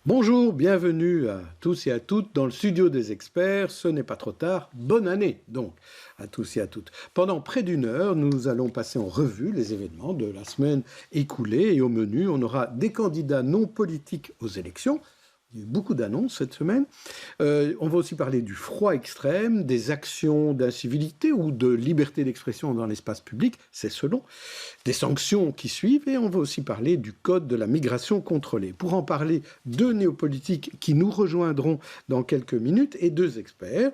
Bonjour, bienvenue à tous et à toutes dans le studio des experts. Ce n'est pas trop tard. Bonne année donc à tous et à toutes. Pendant près d'une heure, nous allons passer en revue les événements de la semaine écoulée et au menu, on aura des candidats non politiques aux élections. Il y a eu beaucoup d'annonces cette semaine. On va aussi parler du froid extrême, des actions d'incivilité ou de liberté d'expression dans l'espace public, c'est selon, des sanctions qui suivent, et on va aussi parler du code de la migration contrôlée. Pour en parler, deux néopolitiques qui nous rejoindront dans quelques minutes et deux experts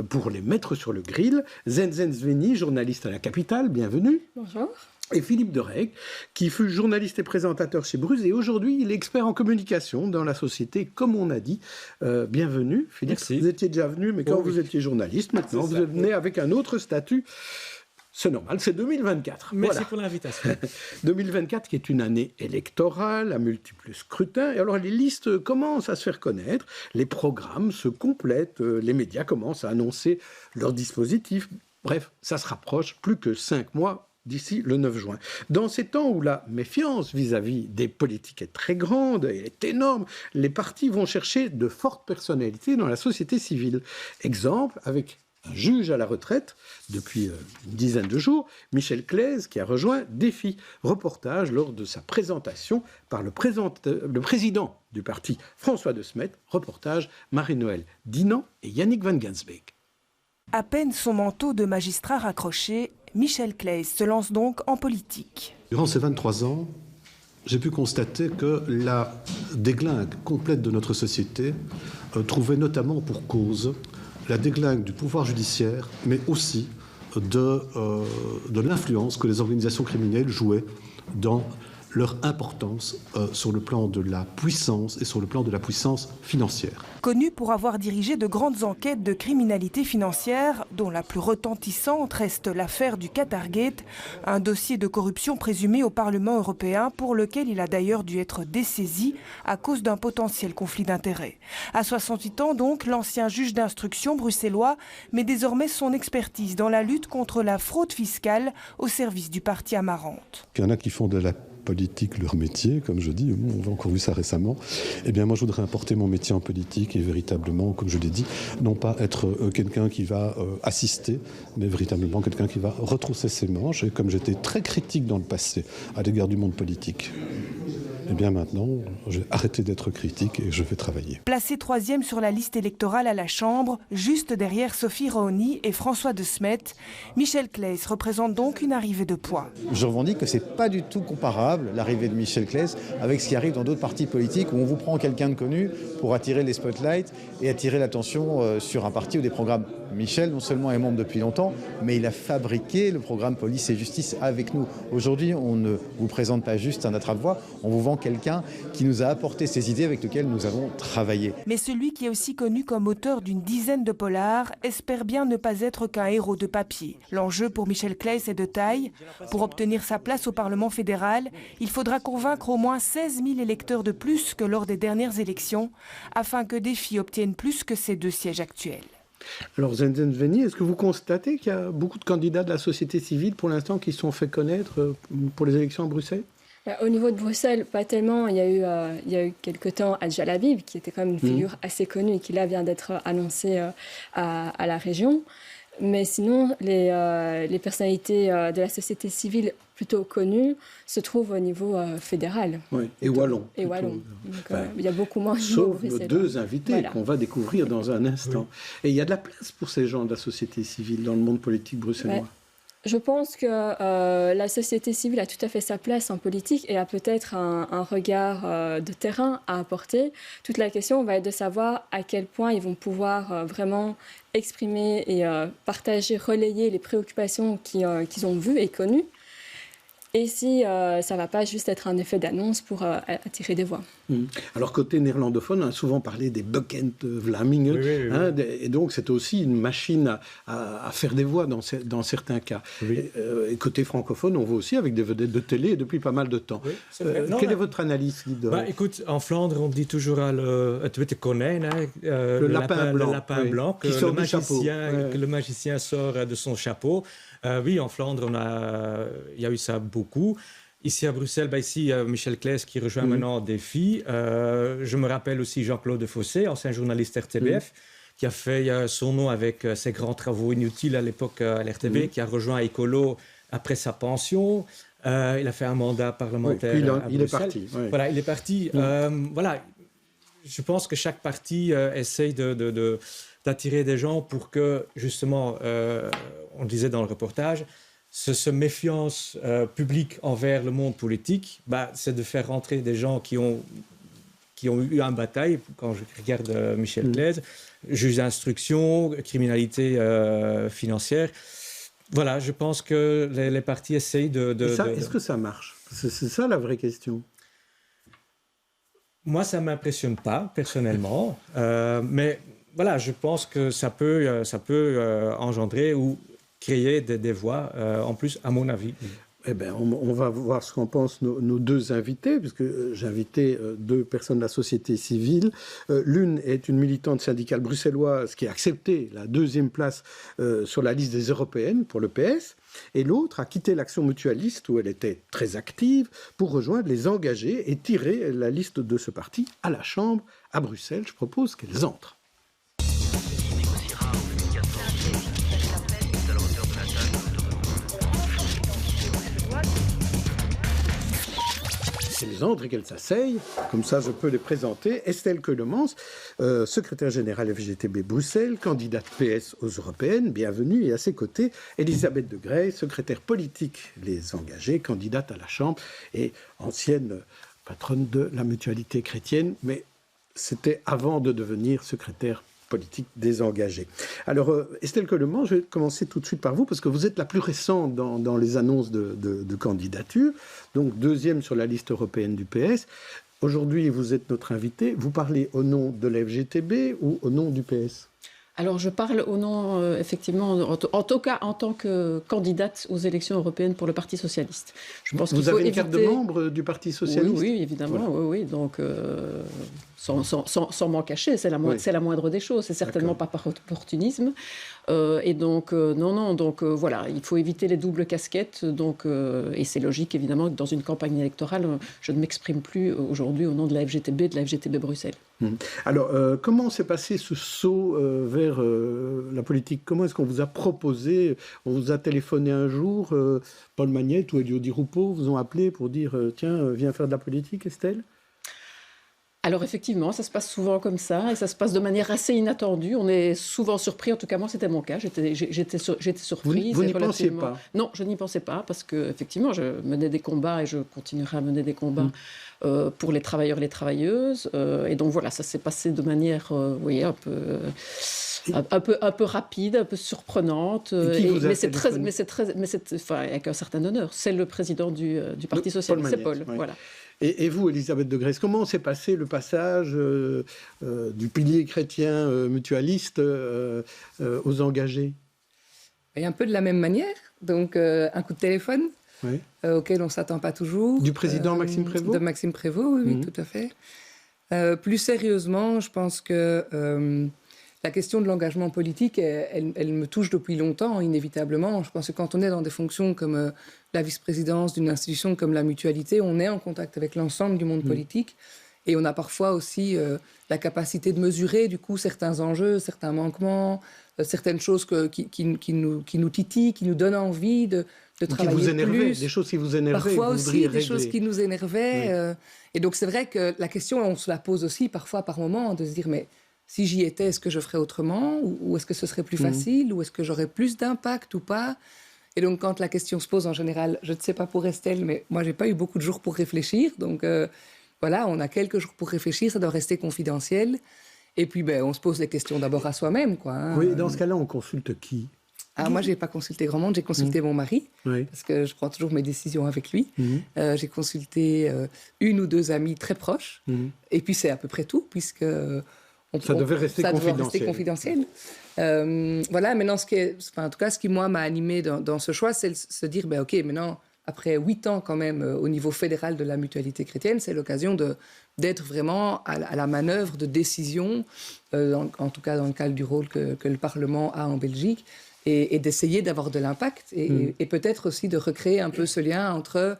pour les mettre sur le grill. Zenzen Sveni, journaliste à la Capitale, bienvenue. Bonjour. Et Philippe Dereg, qui fut journaliste et présentateur chez Bruce, et aujourd'hui il est expert en communication dans la société, comme on a dit. Bienvenue, Philippe. Merci. Vous étiez déjà venu, mais quand vous étiez journaliste, maintenant vous venez avec un autre statut. C'est normal, c'est 2024. Merci pour l'invitation. 2024 qui est une année électorale, à multiples scrutins. Et alors les listes commencent à se faire connaître, les programmes se complètent, les médias commencent à annoncer leurs dispositifs. Bref, ça se rapproche, plus que 5 mois d'ici le 9 juin. Dans ces temps où la méfiance vis-à-vis des politiques est très grande et est énorme, les partis vont chercher de fortes personnalités dans la société civile. Exemple avec un juge à la retraite depuis une dizaine de jours, Michel Claise, qui a rejoint Défi. Reportage lors de sa présentation par le président du parti, François de Smet. Reportage Marie-Noëlle Dinan et Yannick Van Gansbeek. À peine son manteau de magistrat raccroché, Michel Claise se lance donc en politique. Durant ces 23 ans, j'ai pu constater que la déglingue complète de notre société trouvait notamment pour cause la déglingue du pouvoir judiciaire, mais aussi de l'influence que les organisations criminelles jouaient dans leur importance sur le plan de la puissance et sur le plan de la puissance financière. Connu pour avoir dirigé de grandes enquêtes de criminalité financière, dont la plus retentissante reste l'affaire du Qatargate, un dossier de corruption présumé au Parlement européen pour lequel il a d'ailleurs dû être dessaisi à cause d'un potentiel conflit d'intérêts. À 68 ans donc, l'ancien juge d'instruction bruxellois met désormais son expertise dans la lutte contre la fraude fiscale au service du parti Amarante. Il y en a qui font de la politique leur métier, comme je dis, on a encore vu ça récemment. Eh bien, moi, je voudrais apporter mon métier en politique et véritablement, comme je l'ai dit, non pas être quelqu'un qui va assister, mais véritablement quelqu'un qui va retrousser ses manches. Et comme j'étais très critique dans le passé à l'égard du monde politique, eh bien maintenant, j'ai arrêté d'être critique et je vais travailler. Placé 3e sur la liste électorale à la Chambre, juste derrière Sophie Raoni et François de Smet, Michel Claise représente donc une arrivée de poids. Je revendique que ce n'est pas du tout comparable, l'arrivée de Michel Claise, avec ce qui arrive dans d'autres partis politiques où on vous prend quelqu'un de connu pour attirer les spotlights et attirer l'attention sur un parti ou des programmes. Michel, non seulement est membre depuis longtemps, mais il a fabriqué le programme Police et Justice avec nous. Aujourd'hui, on ne vous présente pas juste un attrape-voix, on vous vend quelqu'un qui nous a apporté ces idées avec lesquelles nous avons travaillé. Mais celui qui est aussi connu comme auteur d'une dizaine de polars espère bien ne pas être qu'un héros de papier. L'enjeu pour Michel Claise est de taille. Pour obtenir sa place au Parlement fédéral, il faudra convaincre au moins 16 000 électeurs de plus que lors des dernières élections, afin que Défi obtienne plus que ses 2 sièges actuels. Alors Zenzen Sveni, est-ce que vous constatez qu'il y a beaucoup de candidats de la société civile pour l'instant qui se sont fait connaître pour les élections à Bruxelles ? Au niveau de Bruxelles, pas tellement. Il y a eu quelque temps Adja Labib, qui était quand même une figure assez connue et qui là vient d'être annoncée à la région. Mais sinon, les personnalités de la société civile plutôt connues se trouvent au niveau fédéral. Oui, et wallon. Et wallon. Donc, il y a beaucoup moins. Sauf nos 2 invités qu'on va découvrir dans un instant. Oui. Et il y a de la place pour ces gens de la société civile dans le monde politique bruxellois. Ouais. Je pense que la société civile a tout à fait sa place en politique et a peut-être un regard de terrain à apporter. Toute la question va être de savoir à quel point ils vont pouvoir vraiment exprimer et partager, relayer les préoccupations qu'ils ont vues et connues. Et si ça ne va pas juste être un effet d'annonce pour attirer des voix. Alors, côté néerlandophone, on a souvent parlé des Bekend Vlamingen. Oui. Hein, et donc, c'est aussi une machine à faire des voix dans certains cas. Oui. Et côté francophone, on voit aussi avec des vedettes de télé depuis pas mal de temps. Oui, quelle est votre analyse, Guido ? Écoute, en Flandre, on dit toujours le lapin blanc, que le magicien sort de son chapeau. Oui, en Flandre, il y a eu ça beaucoup. Ici à Bruxelles, Michel Claes qui rejoint maintenant Défi. Je me rappelle aussi Jean-Claude Fossé, ancien journaliste RTBF, qui a fait son nom avec ses grands travaux inutiles à l'époque à l'RTB, qui a rejoint Écolo après sa pension. Il a fait un mandat parlementaire à il est Bruxelles. Parti. Oui. Voilà, il est parti. Je pense que chaque parti essaye d'attirer des gens pour que, justement, on disait dans le reportage, ce méfiance publique envers le monde politique, c'est de faire rentrer des gens qui ont eu une bataille. Quand je regarde Michel Claes, juge d'instruction, criminalité financière. Voilà, je pense que les partis essayent Est-ce que ça marche? C'est ça la vraie question. Moi, ça ne m'impressionne pas, personnellement. Mais voilà, je pense que ça peut engendrer ou créer des voix, en plus, à mon avis. Eh bien, on va voir ce qu'en pensent nos deux invités, puisque j'ai invité deux personnes de la société civile. L'une est une militante syndicale bruxelloise qui a accepté la 2e place sur la liste des européennes pour le PS, et l'autre a quitté l'Action mutualiste, où elle était très active, pour rejoindre les engagés et tirer la liste de ce parti à la Chambre, à Bruxelles. Je propose qu'elles entrent. Qu'elles entrent et qu'elles s'asseyent, comme ça je peux les présenter. Estelle Keulemans, secrétaire générale FGTB Bruxelles, candidate PS aux européennes, bienvenue, et à ses côtés, Elisabeth de Grey, secrétaire politique Les Engagés, candidate à la Chambre et ancienne patronne de la Mutualité chrétienne, mais c'était avant de devenir secrétaire politique des Engagés. Alors, Estelle Keulemans, je vais commencer tout de suite par vous, parce que vous êtes la plus récente dans les annonces de candidature, donc 2e sur la liste européenne du PS. Aujourd'hui, vous êtes notre invitée. Vous parlez au nom de la FGTB ou au nom du PS? Alors, je parle au nom, effectivement, en tout cas, en tant que candidate aux élections européennes pour le Parti socialiste. Je pense vous avez une carte de membre du Parti socialiste? Oui, évidemment, voilà. Oui. Donc, sans m'en cacher, c'est la moindre des choses. C'est certainement pas par opportunisme. Et donc, non. Donc, voilà, il faut éviter les doubles casquettes. Donc, et c'est logique, évidemment, que dans une campagne électorale, je ne m'exprime plus aujourd'hui au nom de la FGTB, de la FGTB Bruxelles. Alors, comment s'est passé ce saut vers la politique? Comment est-ce qu'on vous a proposé? On vous a téléphoné un jour, Paul Magnette ou Elio Di Rupo vous ont appelé pour dire tiens, viens faire de la politique, Estelle? Alors effectivement, ça se passe souvent comme ça, et ça se passe de manière assez inattendue. On est souvent surpris, en tout cas moi c'était mon cas, j'étais surprise. Vous n'y pensiez pas? Non, je n'y pensais pas, parce que effectivement je menais des combats et je continuerai à mener des combats pour les travailleurs et les travailleuses. Et donc voilà, ça s'est passé de manière un peu rapide, un peu surprenante, avec un certain honneur. C'est le président du Parti socialiste, c'est Paul. Voilà. Et vous, Elisabeth de Grey, comment s'est passé le passage du pilier chrétien mutualiste aux engagés? Et un peu de la même manière. Donc, un coup de téléphone auquel on ne s'attend pas toujours. Du président Maxime Prévost? De Maxime Prévost, oui, tout à fait. Plus sérieusement, je pense que la question de l'engagement politique, elle me touche depuis longtemps, inévitablement. Je pense que quand on est dans des fonctions comme la vice-présidence d'une institution comme la mutualité, on est en contact avec l'ensemble du monde politique. Et on a parfois aussi la capacité de mesurer, du coup, certains enjeux, certains manquements, certaines choses qui nous titillent, qui nous donnent envie de travailler qui vous énervaient, plus. Des choses qui vous énervaient. Parfois aussi, des régler. choses qui nous énervaient. Et donc, c'est vrai que la question, on se la pose aussi parfois par moment, de se dire, mais si j'y étais, est-ce que je ferais autrement? Ou est-ce que ce serait plus facile? Ou est-ce que j'aurais plus d'impact ou pas? Et donc, quand la question se pose en général, je ne sais pas pour Estelle, mais moi, je n'ai pas eu beaucoup de jours pour réfléchir. Donc, voilà, on a quelques jours pour réfléchir, ça doit rester confidentiel. Et puis, on se pose les questions d'abord à soi-même, quoi. Hein. Oui, dans ce cas-là, on consulte qui? Moi, je n'ai pas consulté grand monde, j'ai consulté mon mari, parce que je prends toujours mes décisions avec lui. J'ai consulté une ou deux amies très proches, et puis c'est à peu près tout, puisque... Ça devait rester confidentiel. Voilà, maintenant, en tout cas, ce qui, moi, m'a animé dans ce choix, c'est de se dire, OK, maintenant, après 8 ans quand même au niveau fédéral de la mutualité chrétienne, c'est l'occasion d'être vraiment à la manœuvre de décision, en tout cas dans le cadre du rôle que le Parlement a en Belgique, et d'essayer d'avoir de l'impact, et peut-être aussi de recréer un peu ce lien entre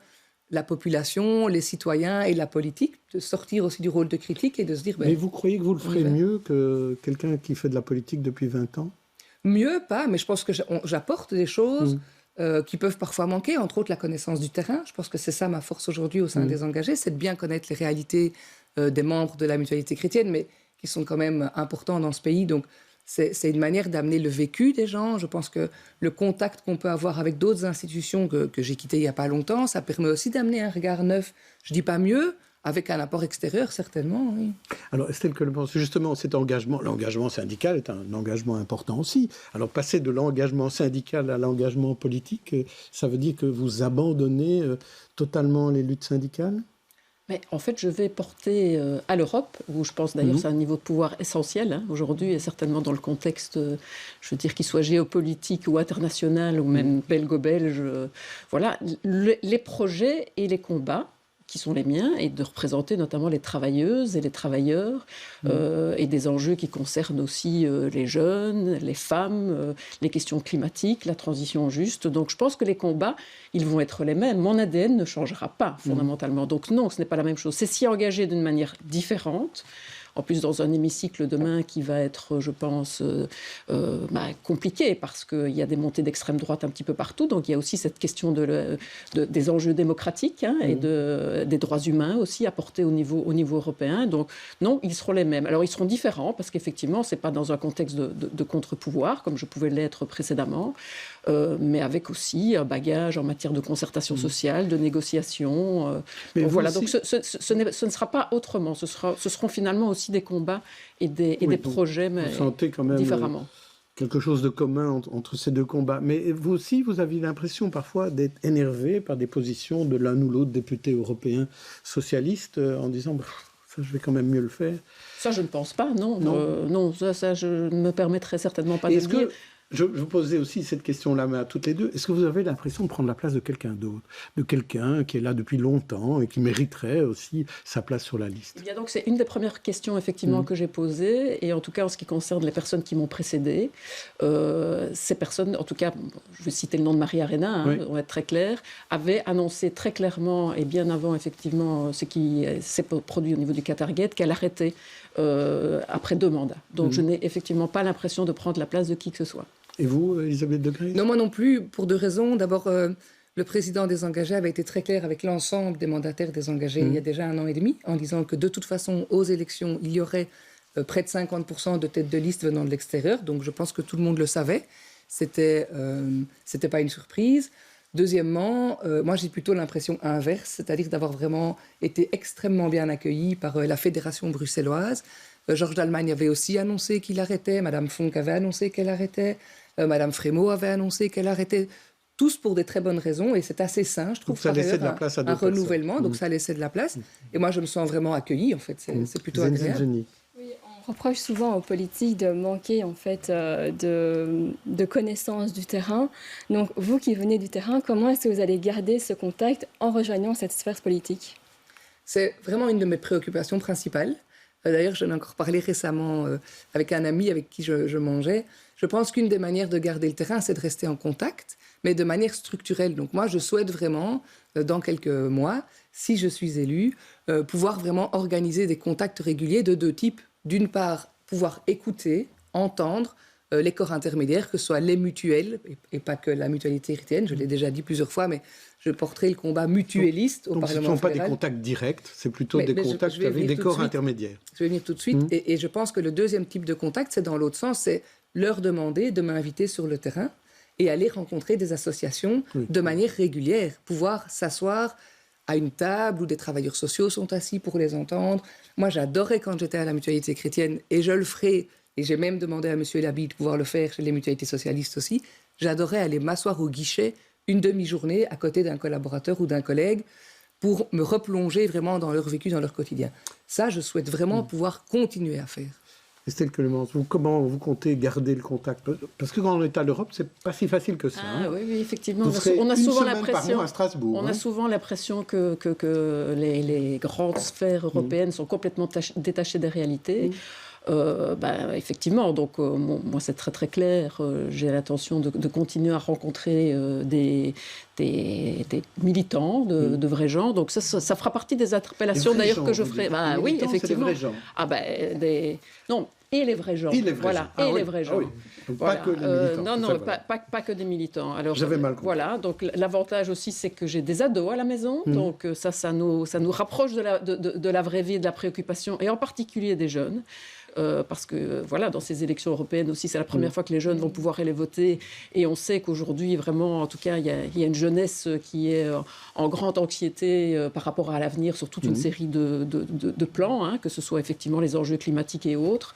la population, les citoyens et la politique, de sortir aussi du rôle de critique et de se dire... Mais vous croyez que vous le ferez mieux que quelqu'un qui fait de la politique depuis 20 ans? Mieux, pas, mais je pense que j'apporte des choses qui peuvent parfois manquer, entre autres la connaissance du terrain. Je pense que c'est ça ma force aujourd'hui au sein des engagés, c'est de bien connaître les réalités des membres de la mutualité chrétienne, mais qui sont quand même importants dans ce pays. Donc, c'est une manière d'amener le vécu des gens. Je pense que le contact qu'on peut avoir avec d'autres institutions que j'ai quittées il n'y a pas longtemps, ça permet aussi d'amener un regard neuf. Je ne dis pas mieux, avec un apport extérieur, certainement, oui. Alors, Estelle Coleman, justement, cet engagement, l'engagement syndical est un engagement important aussi. Alors, passer de l'engagement syndical à l'engagement politique, ça veut dire que vous abandonnez totalement les luttes syndicales? Mais en fait, je vais porter à l'Europe, où je pense d'ailleurs c'est un niveau de pouvoir essentiel aujourd'hui, et certainement dans le contexte, je veux dire, qu'il soit géopolitique ou international, ou même belgo-belge, voilà, les projets et les combats qui sont les miens, et de représenter notamment les travailleuses et les travailleurs, et des enjeux qui concernent aussi les jeunes, les femmes, les questions climatiques, la transition juste. Donc je pense que les combats, ils vont être les mêmes. Mon ADN ne changera pas fondamentalement. Donc non, ce n'est pas la même chose. C'est s'y engager d'une manière différente. En plus, dans un hémicycle demain qui va être, je pense, compliqué, parce qu'il y a des montées d'extrême droite un petit peu partout. Donc, il y a aussi cette question des enjeux démocratiques et des droits humains aussi apportés au niveau européen. Donc, non, ils seront les mêmes. Alors, ils seront différents, parce qu'effectivement, ce n'est pas dans un contexte de contre-pouvoir, comme je pouvais l'être précédemment, mais avec aussi un bagage en matière de concertation sociale, de négociation. Donc, voilà. Donc, ce ne sera pas autrement. Ce seront finalement aussi des combats et des projets, mais vous sentez quand même différemment. Quelque chose de commun entre ces deux combats. Mais vous aussi, vous avez l'impression parfois d'être énervé par des positions de l'un ou l'autre député européen socialiste en disant ça, je vais quand même mieux le faire. Ça, je ne pense pas, non. Non, ça, je ne me permettrai certainement pas de le dire. Je vous posais aussi cette question-là, mais à toutes les deux. Est-ce que vous avez l'impression de prendre la place de quelqu'un d'autre, de quelqu'un qui est là depuis longtemps et qui mériterait aussi sa place sur la liste? Eh bien, donc, c'est une des premières questions, effectivement, que j'ai posées. Et en tout cas, en ce qui concerne les personnes qui m'ont précédé, ces personnes, en tout cas, je vais citer le nom de Maria Arena, on va être très clair, avaient annoncé très clairement, et bien avant, effectivement, ce qui s'est produit au niveau du Qatargate, qu'elle arrêtait après 2 mandats. Donc, je n'ai effectivement pas l'impression de prendre la place de qui que ce soit. Et vous, Elisabeth Degrez? Non, moi non plus, pour 2 raisons. D'abord, le président des engagés avait été très clair avec l'ensemble des mandataires des engagés il y a déjà 1 an et demi, en disant que de toute façon, aux élections, il y aurait près de 50% de têtes de liste venant de l'extérieur. Donc je pense que tout le monde le savait. C'était pas une surprise. Deuxièmement, moi j'ai plutôt l'impression inverse, c'est-à-dire d'avoir vraiment été extrêmement bien accueilli par la fédération bruxelloise. Georges Dallemagne avait aussi annoncé qu'il arrêtait, Madame Fonck avait annoncé qu'elle arrêtait, Madame Frémaux avait annoncé qu'elle arrêtait, tous pour des très bonnes raisons, et c'est assez sain, je trouve. Donc ça laissait de la place à d'autres un renouvellement, donc ça laissait de la place. Et moi, je me sens vraiment accueillie, en fait, c'est plutôt agréable. Oui, on reproche souvent aux politiques de manquer, en fait, de connaissance du terrain. Donc, vous qui venez du terrain, comment est-ce que vous allez garder ce contact en rejoignant cette sphère politique? C'est vraiment une de mes préoccupations principales. D'ailleurs, j'en ai encore parlé récemment avec un ami avec qui je mangeais. Je pense qu'une des manières de garder le terrain, c'est de rester en contact, mais de manière structurelle. Donc moi, je souhaite vraiment, dans quelques mois, si je suis élue, pouvoir vraiment organiser des contacts réguliers de 2 types. D'une part, pouvoir écouter, entendre les corps intermédiaires, que ce soit les mutuelles, et pas que la mutualité chrétienne, je l'ai déjà dit plusieurs fois, mais je porterai le combat mutuelliste au Parlement fédéral. Donc ce ne sont pas des contacts directs, c'est plutôt des contacts avec des corps intermédiaires. Je vais venir tout de suite, et je pense que le deuxième type de contact, c'est dans l'autre sens, c'est leur demander de m'inviter sur le terrain et aller rencontrer des associations de manière régulière, pouvoir s'asseoir à une table où des travailleurs sociaux sont assis pour les entendre. Moi, j'adorais quand j'étais à la mutualité chrétienne, et je le ferai, et j'ai même demandé à M. Labi de pouvoir le faire chez les mutualités socialistes aussi, j'adorais aller m'asseoir au guichet une demi-journée à côté d'un collaborateur ou d'un collègue pour me replonger vraiment dans leur vécu, dans leur quotidien. Ça, je souhaite vraiment pouvoir continuer à faire. Estelle Coleman, comment vous comptez garder le contact? Parce que quand on est à l'Europe, c'est pas si facile que ça. Oui, effectivement. On a souvent l'impression à Strasbourg. On a souvent l'impression que les grandes sphères européennes sont complètement détachées des réalités. Effectivement, donc moi c'est très très clair. J'ai l'intention de continuer à rencontrer des militants, de vrais gens. Donc ça fera partie des interpellations d'ailleurs que je ferai. Oui, effectivement. Non. Et les vrais gens. Les vrais gens. Oui. Donc, voilà. Pas que les militants. Pas que des militants. Alors, j'avais mal compris. Voilà, donc l'avantage aussi, c'est que j'ai des ados à la maison. Donc ça nous rapproche de la vraie vie et de la préoccupation, et en particulier des jeunes. Parce que voilà, dans ces élections européennes aussi, c'est la première fois que les jeunes vont pouvoir aller voter. Et on sait qu'aujourd'hui, vraiment, en tout cas, il y a une jeunesse qui est en grande anxiété par rapport à l'avenir sur toute une série de plans, que ce soit effectivement les enjeux climatiques et autres.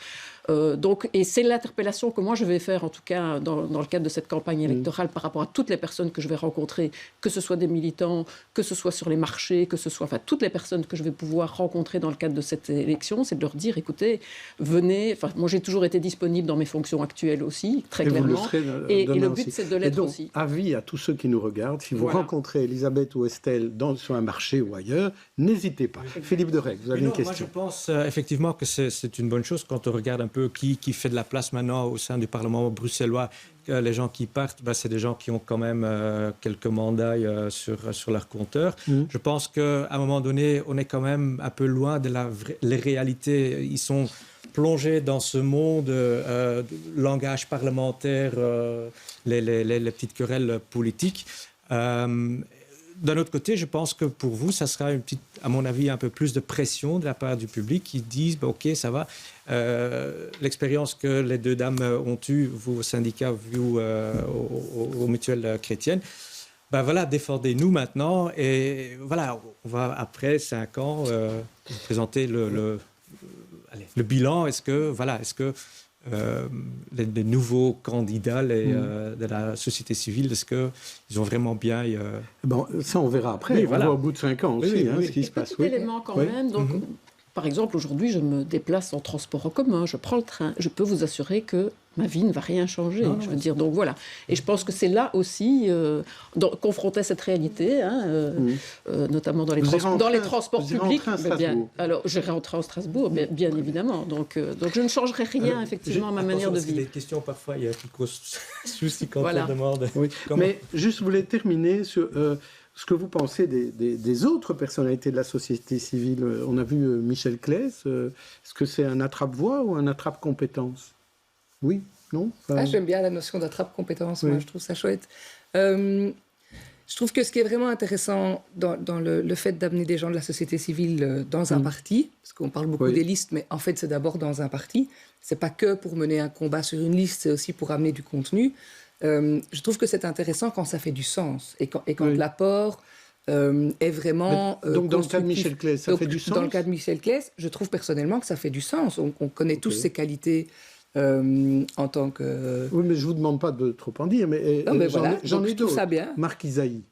Et c'est l'interpellation que moi je vais faire, en tout cas dans le cadre de cette campagne électorale, par rapport à toutes les personnes que je vais rencontrer, que ce soit des militants, que ce soit sur les marchés, que ce soit toutes les personnes que je vais pouvoir rencontrer dans le cadre de cette élection, c'est de leur dire, écoutez, venez. Moi j'ai toujours été disponible dans mes fonctions actuelles aussi, très clairement. Et le but c'est de l'être aussi. Avis à tous ceux qui nous regardent, si vous rencontrez Elisabeth ou Estelle sur un marché ou ailleurs, n'hésitez pas. Philippe Dereg, vous avez une question. Moi je pense effectivement que c'est une bonne chose quand on regarde un peu qui fait de la place maintenant au sein du Parlement bruxellois. Les gens qui partent, c'est des gens qui ont quand même quelques mandats sur leur compteur. Je pense qu'à un moment donné, on est quand même un peu loin de les réalités. Ils sont plongés dans ce monde langage parlementaire, les petites querelles politiques. D'un autre côté, je pense que pour vous, ça sera à mon avis, un peu plus de pression de la part du public qui disent OK, ça va. L'expérience que les deux dames ont eue, vous au syndicat, vous aux mutuelles chrétiennes, défendez-nous maintenant. Et voilà, on va après 5 ans vous présenter le bilan. Est-ce que les nouveaux candidats de la société civile, est-ce qu'ils ont vraiment bien... ça, on verra après. On voit au bout de 5 ans aussi ce qui se passe. Il y a des éléments quand même. Donc, par exemple, aujourd'hui, je me déplace en transport en commun, je prends le train. Je peux vous assurer que ma vie ne va rien changer. Je veux dire, donc voilà. Et je pense que c'est là aussi, confronté à cette réalité, notamment dans les transports publics. Alors, je rentre en Strasbourg, bien évidemment. Donc je ne changerai rien, effectivement, à ma manière de vivre. Des questions, parfois, il y a qui causent souci quand on demande. Mais juste, je voulais terminer sur... ce que vous pensez des autres personnalités de la société civile. On a vu Michel Claes. Est-ce que c'est un attrape-voix ou un attrape-compétence? Oui? Non? J'aime bien la notion d'attrape-compétence. Moi, je trouve ça chouette. Je trouve que ce qui est vraiment intéressant dans le fait d'amener des gens de la société civile dans un parti, parce qu'on parle beaucoup des listes, mais en fait, c'est d'abord dans un parti. C'est pas que pour mener un combat sur une liste, c'est aussi pour amener du contenu. Je trouve que c'est intéressant quand ça fait du sens et quand l'apport est vraiment donc dans le cas de Michel Claes, ça fait du sens. Dans le cas de Michel Claes, je trouve personnellement que ça fait du sens. On connaît tous ses qualités en tant que... Oui, mais je ne vous demande pas de trop en dire, mais j'en ai d'autres. Marc Isaïe,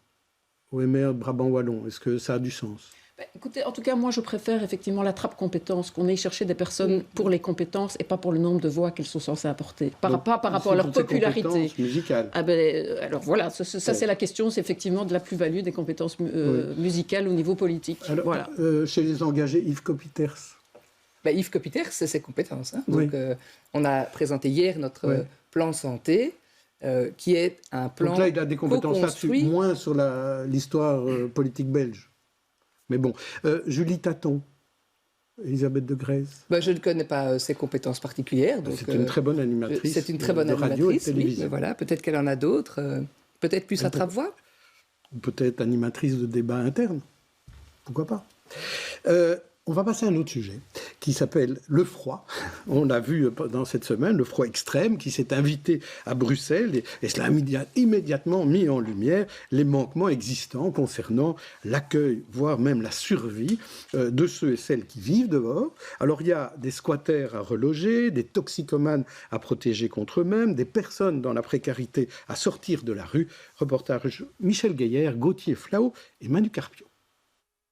OMR de Brabant-Wallon, est-ce que ça a du sens? Écoutez, en tout cas, moi, je préfère effectivement la trappe-compétence, qu'on aille chercher des personnes pour les compétences et pas pour le nombre de voix qu'elles sont censées apporter, pas par rapport à leur popularité. Musicales. Alors voilà, ça c'est la question, c'est effectivement de la plus-value des compétences musicales au niveau politique. Alors, chez les engagés, Yves Copiters. Yves Copiters, c'est ses compétences. Donc, on a présenté hier notre plan santé, qui est un plan. Donc là, il a des compétences là-dessus, moins sur l'histoire politique belge. Mais bon, Julie Taton, Elisabeth de Grèze. Je ne connais pas ses compétences particulières. C'est une très bonne animatrice. C'est une très bonne animatrice, radio et télévision. Mais voilà, peut-être qu'elle en a d'autres. Peut-être plus attrape-voix. Peut-être animatrice de débats internes. Pourquoi pas. On va passer à un autre sujet qui s'appelle le froid. On a vu dans cette semaine le froid extrême qui s'est invité à Bruxelles et cela a immédiatement mis en lumière les manquements existants concernant l'accueil, voire même la survie de ceux et celles qui vivent dehors. Alors il y a des squatters à reloger, des toxicomanes à protéger contre eux-mêmes, des personnes dans la précarité à sortir de la rue. Reportage Michel Gaillard, Gauthier Flau et Manu Carpio.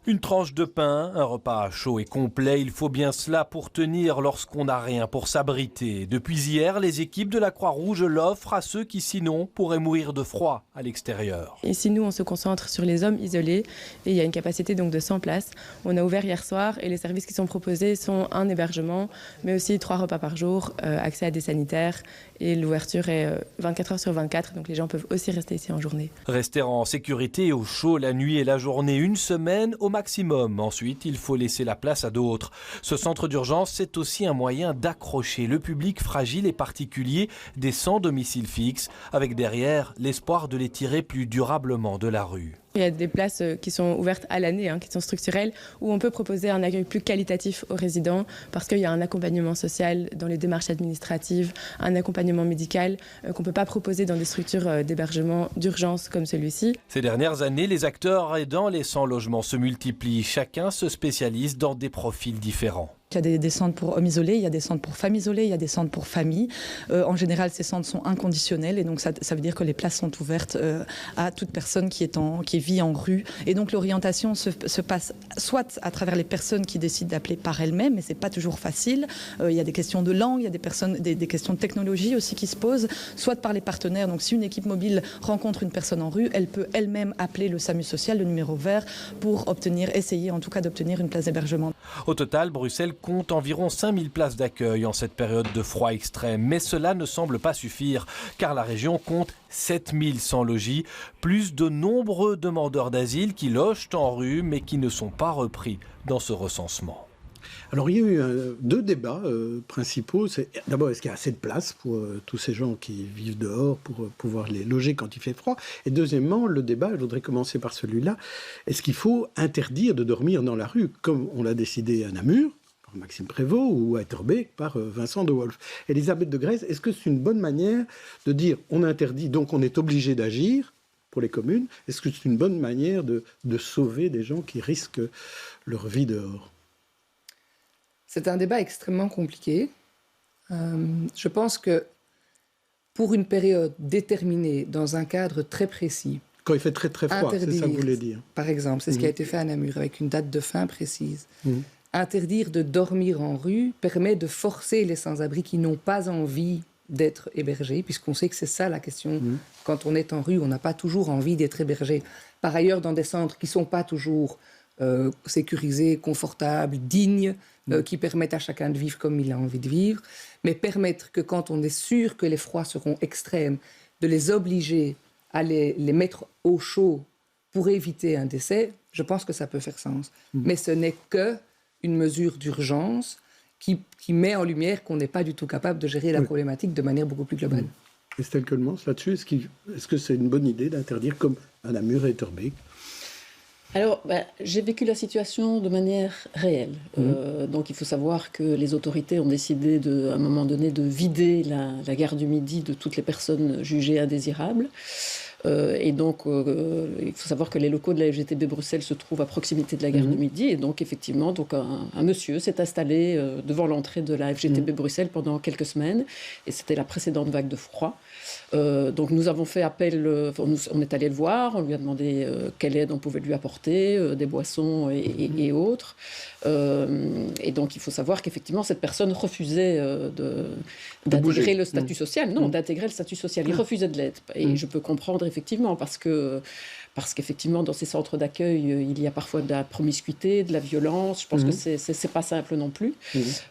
Une tranche de pain, un repas chaud et complet, il faut bien cela pour tenir lorsqu'on n'a rien pour s'abriter. Depuis hier, les équipes de la Croix-Rouge l'offrent à ceux qui sinon pourraient mourir de froid à l'extérieur. Ici, nous, on se concentre sur les hommes isolés et il y a une capacité donc de 100 places. On a ouvert hier soir et les services qui sont proposés sont un hébergement, mais aussi 3 repas par jour, accès à des sanitaires et l'ouverture est 24 heures sur 24, donc les gens peuvent aussi rester ici en journée. Rester en sécurité au chaud la nuit et la journée, une semaine au maximum. Ensuite, il faut laisser la place à d'autres. Ce centre d'urgence, c'est aussi un moyen d'accrocher le public fragile et particulier des sans domicile fixe, avec derrière l'espoir de les tirer plus durablement de la rue. Il y a des places qui sont ouvertes à l'année, qui sont structurelles, où on peut proposer un accueil plus qualitatif aux résidents parce qu'il y a un accompagnement social dans les démarches administratives, un accompagnement médical qu'on ne peut pas proposer dans des structures d'hébergement d'urgence comme celui-ci. Ces dernières années, les acteurs aidant les sans-logement se multiplient. Chacun se spécialise dans des profils différents. Il y a des centres pour hommes isolés, il y a des centres pour femmes isolées, il y a des centres pour familles. En général, ces centres sont inconditionnels et donc ça veut dire que les places sont ouvertes à toute personne qui vit en rue. Et donc l'orientation se passe soit à travers les personnes qui décident d'appeler par elles-mêmes, mais c'est pas toujours facile. Il y a des questions de langue, il y a des questions de technologie aussi qui se posent, soit par les partenaires. Donc si une équipe mobile rencontre une personne en rue, elle peut elle-même appeler le SAMU social, le numéro vert, pour essayer en tout cas d'obtenir une place d'hébergement. Au total, Bruxelles compte environ 5000 places d'accueil en cette période de froid extrême. Mais cela ne semble pas suffire, car la région compte 7000 sans-logis, plus de nombreux demandeurs d'asile qui logent en rue, mais qui ne sont pas repris dans ce recensement. Alors, il y a eu 2 débats principaux. D'abord, est-ce qu'il y a assez de place pour tous ces gens qui vivent dehors pour pouvoir les loger quand il fait froid? Et deuxièmement, le débat, je voudrais commencer par celui-là, est-ce qu'il faut interdire de dormir dans la rue, comme on l'a décidé à Namur, par Maxime Prévost, ou à Etterbeek par Vincent de Wolf? Elisabeth de Grèze, est-ce que c'est une bonne manière de dire on interdit, donc on est obligé d'agir pour les communes? Est-ce que c'est une bonne manière de sauver des gens qui risquent leur vie dehors? C'est un débat extrêmement compliqué. Je pense que pour une période déterminée, dans un cadre très précis, quand il fait très très froid, c'est ça que vous voulez dire? Par exemple, c'est ce qui a été fait à Namur, avec une date de fin précise. Interdire de dormir en rue permet de forcer les sans-abri qui n'ont pas envie d'être hébergés, puisqu'on sait que c'est ça la question. Quand on est en rue, on n'a pas toujours envie d'être hébergé. Par ailleurs, dans des centres qui ne sont pas toujours sécurisés, confortables, dignes, qui permettent à chacun de vivre comme il a envie de vivre, mais permettre que quand on est sûr que les froids seront extrêmes, de les obliger à les mettre au chaud pour éviter un décès, je pense que ça peut faire sens. Mais ce n'est qu'une mesure d'urgence qui met en lumière qu'on n'est pas du tout capable de gérer la problématique de manière beaucoup plus globale. Estelle Coelmans, là-dessus, est-ce que c'est une bonne idée d'interdire comme à Namur et Etterbeek? Alors, j'ai vécu la situation de manière réelle. Donc, il faut savoir que les autorités ont décidé, à un moment donné, de vider la gare du Midi de toutes les personnes jugées indésirables. Et donc, il faut savoir que les locaux de la FGTB Bruxelles se trouvent à proximité de la gare du Midi. Et donc, effectivement, un monsieur s'est installé devant l'entrée de la FGTB Bruxelles pendant quelques semaines. Et c'était la précédente vague de froid. Donc, nous avons fait appel, on est allé le voir, on lui a demandé quelle aide on pouvait lui apporter, des boissons et autres. Et donc, il faut savoir qu'effectivement, cette personne refusait d'intégrer le statut social. Non, d'intégrer le statut social. Il refusait de l'aide. Et je peux comprendre, effectivement, parce qu'effectivement, dans ces centres d'accueil, il y a parfois de la promiscuité, de la violence. Je pense que c'est pas simple non plus.